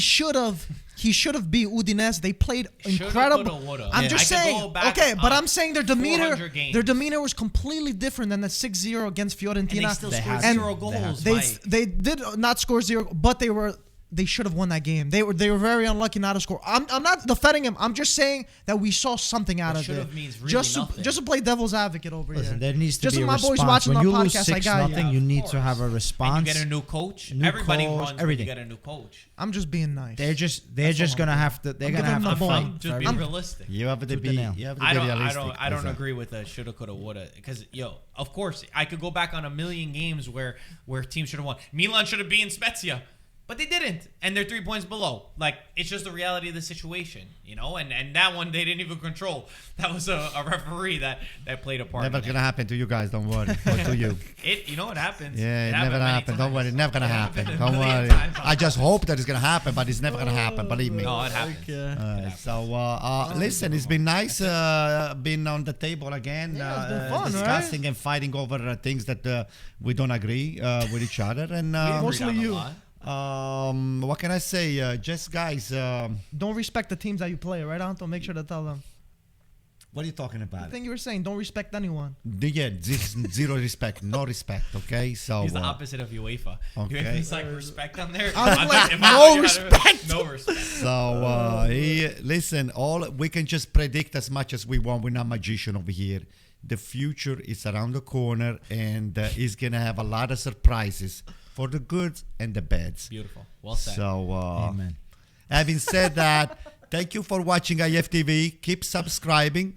should have beat Udinese. They played Shoulda, incredible. coulda, woulda. I'm Yeah. just I could saying. go back Okay, but on I'm saying their 400 games. demeanor was completely different than the 6-0 against Fiorentina. And they still They scored have to. 0 goals. They Mike. they did not score 0, but they were they should have won that game. They were very unlucky not to score. I'm not defending him. I'm just saying that we saw something out of should it. have means really just nothing. to play devil's advocate over Listen, here. there needs to Just be a my boys response. watching When the you lose podcast, I 6 got you. nothing, Yeah, you of need to course. have a And response. you get a new coach. New Everybody coach, runs when everything. you get a new coach. I'm just being nice. They're just all gonna I'm have to. They're I'm gonna giving have them to the fight. ball. Just be for realistic. You have to Tooth be. and nail. You have to I be don't realistic. I don't agree with the shoulda, coulda, woulda. Because of course, I could go back on a million games where teams should have won. Milan should have beaten Spezia, but they didn't, and they're 3 points below. Like, it's just the reality of the situation, And that one they didn't even control. That was a referee that played a part. Never in gonna happen to you guys. Don't worry. Or to you. it. It happens. Yeah, it happened never many happened. Don't times. worry. It's never gonna It happen. happened a Don't million worry. times. I just hope that it's gonna happen, but it's never gonna happen. Believe me. No, it happens. Listen, it's been nice being on the table again, Yeah, it's been fun, right? discussing and fighting over things that we don't agree with each other. And We agreed Mostly on a you. lot. what can I say? Just guys, Don't respect the teams that you play, right, Anto? Make sure to tell them. what are you talking I about? think you were saying don't respect anyone. Yeah, zero respect, no respect. Okay, so He's the opposite of UEFA. okay. He's like respect on there. I'm like, If no you respect. No respect. So listen, all we can just predict as much as we want. We're not magician over here. The future is around the corner, and it's gonna have a lot of surprises for the goods and the bads. Beautiful. Well said. So, Amen. having said that, thank you for watching IFTV. Keep subscribing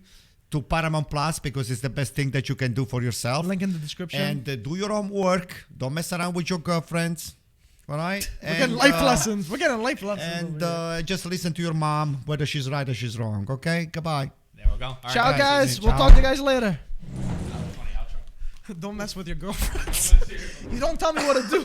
to Paramount Plus because it's the best thing that you can do for yourself. Link in the description. And do your homework. Don't mess around with your girlfriends. All right? We're getting life lessons. We're getting life lessons. And over here. just listen to your mom, whether she's right or she's wrong. Okay? Goodbye. There we go. All right, Ciao, guys. We'll Ciao. talk to you guys later. That was a funny outro. Don't mess with your girlfriends. You don't tell me what to do.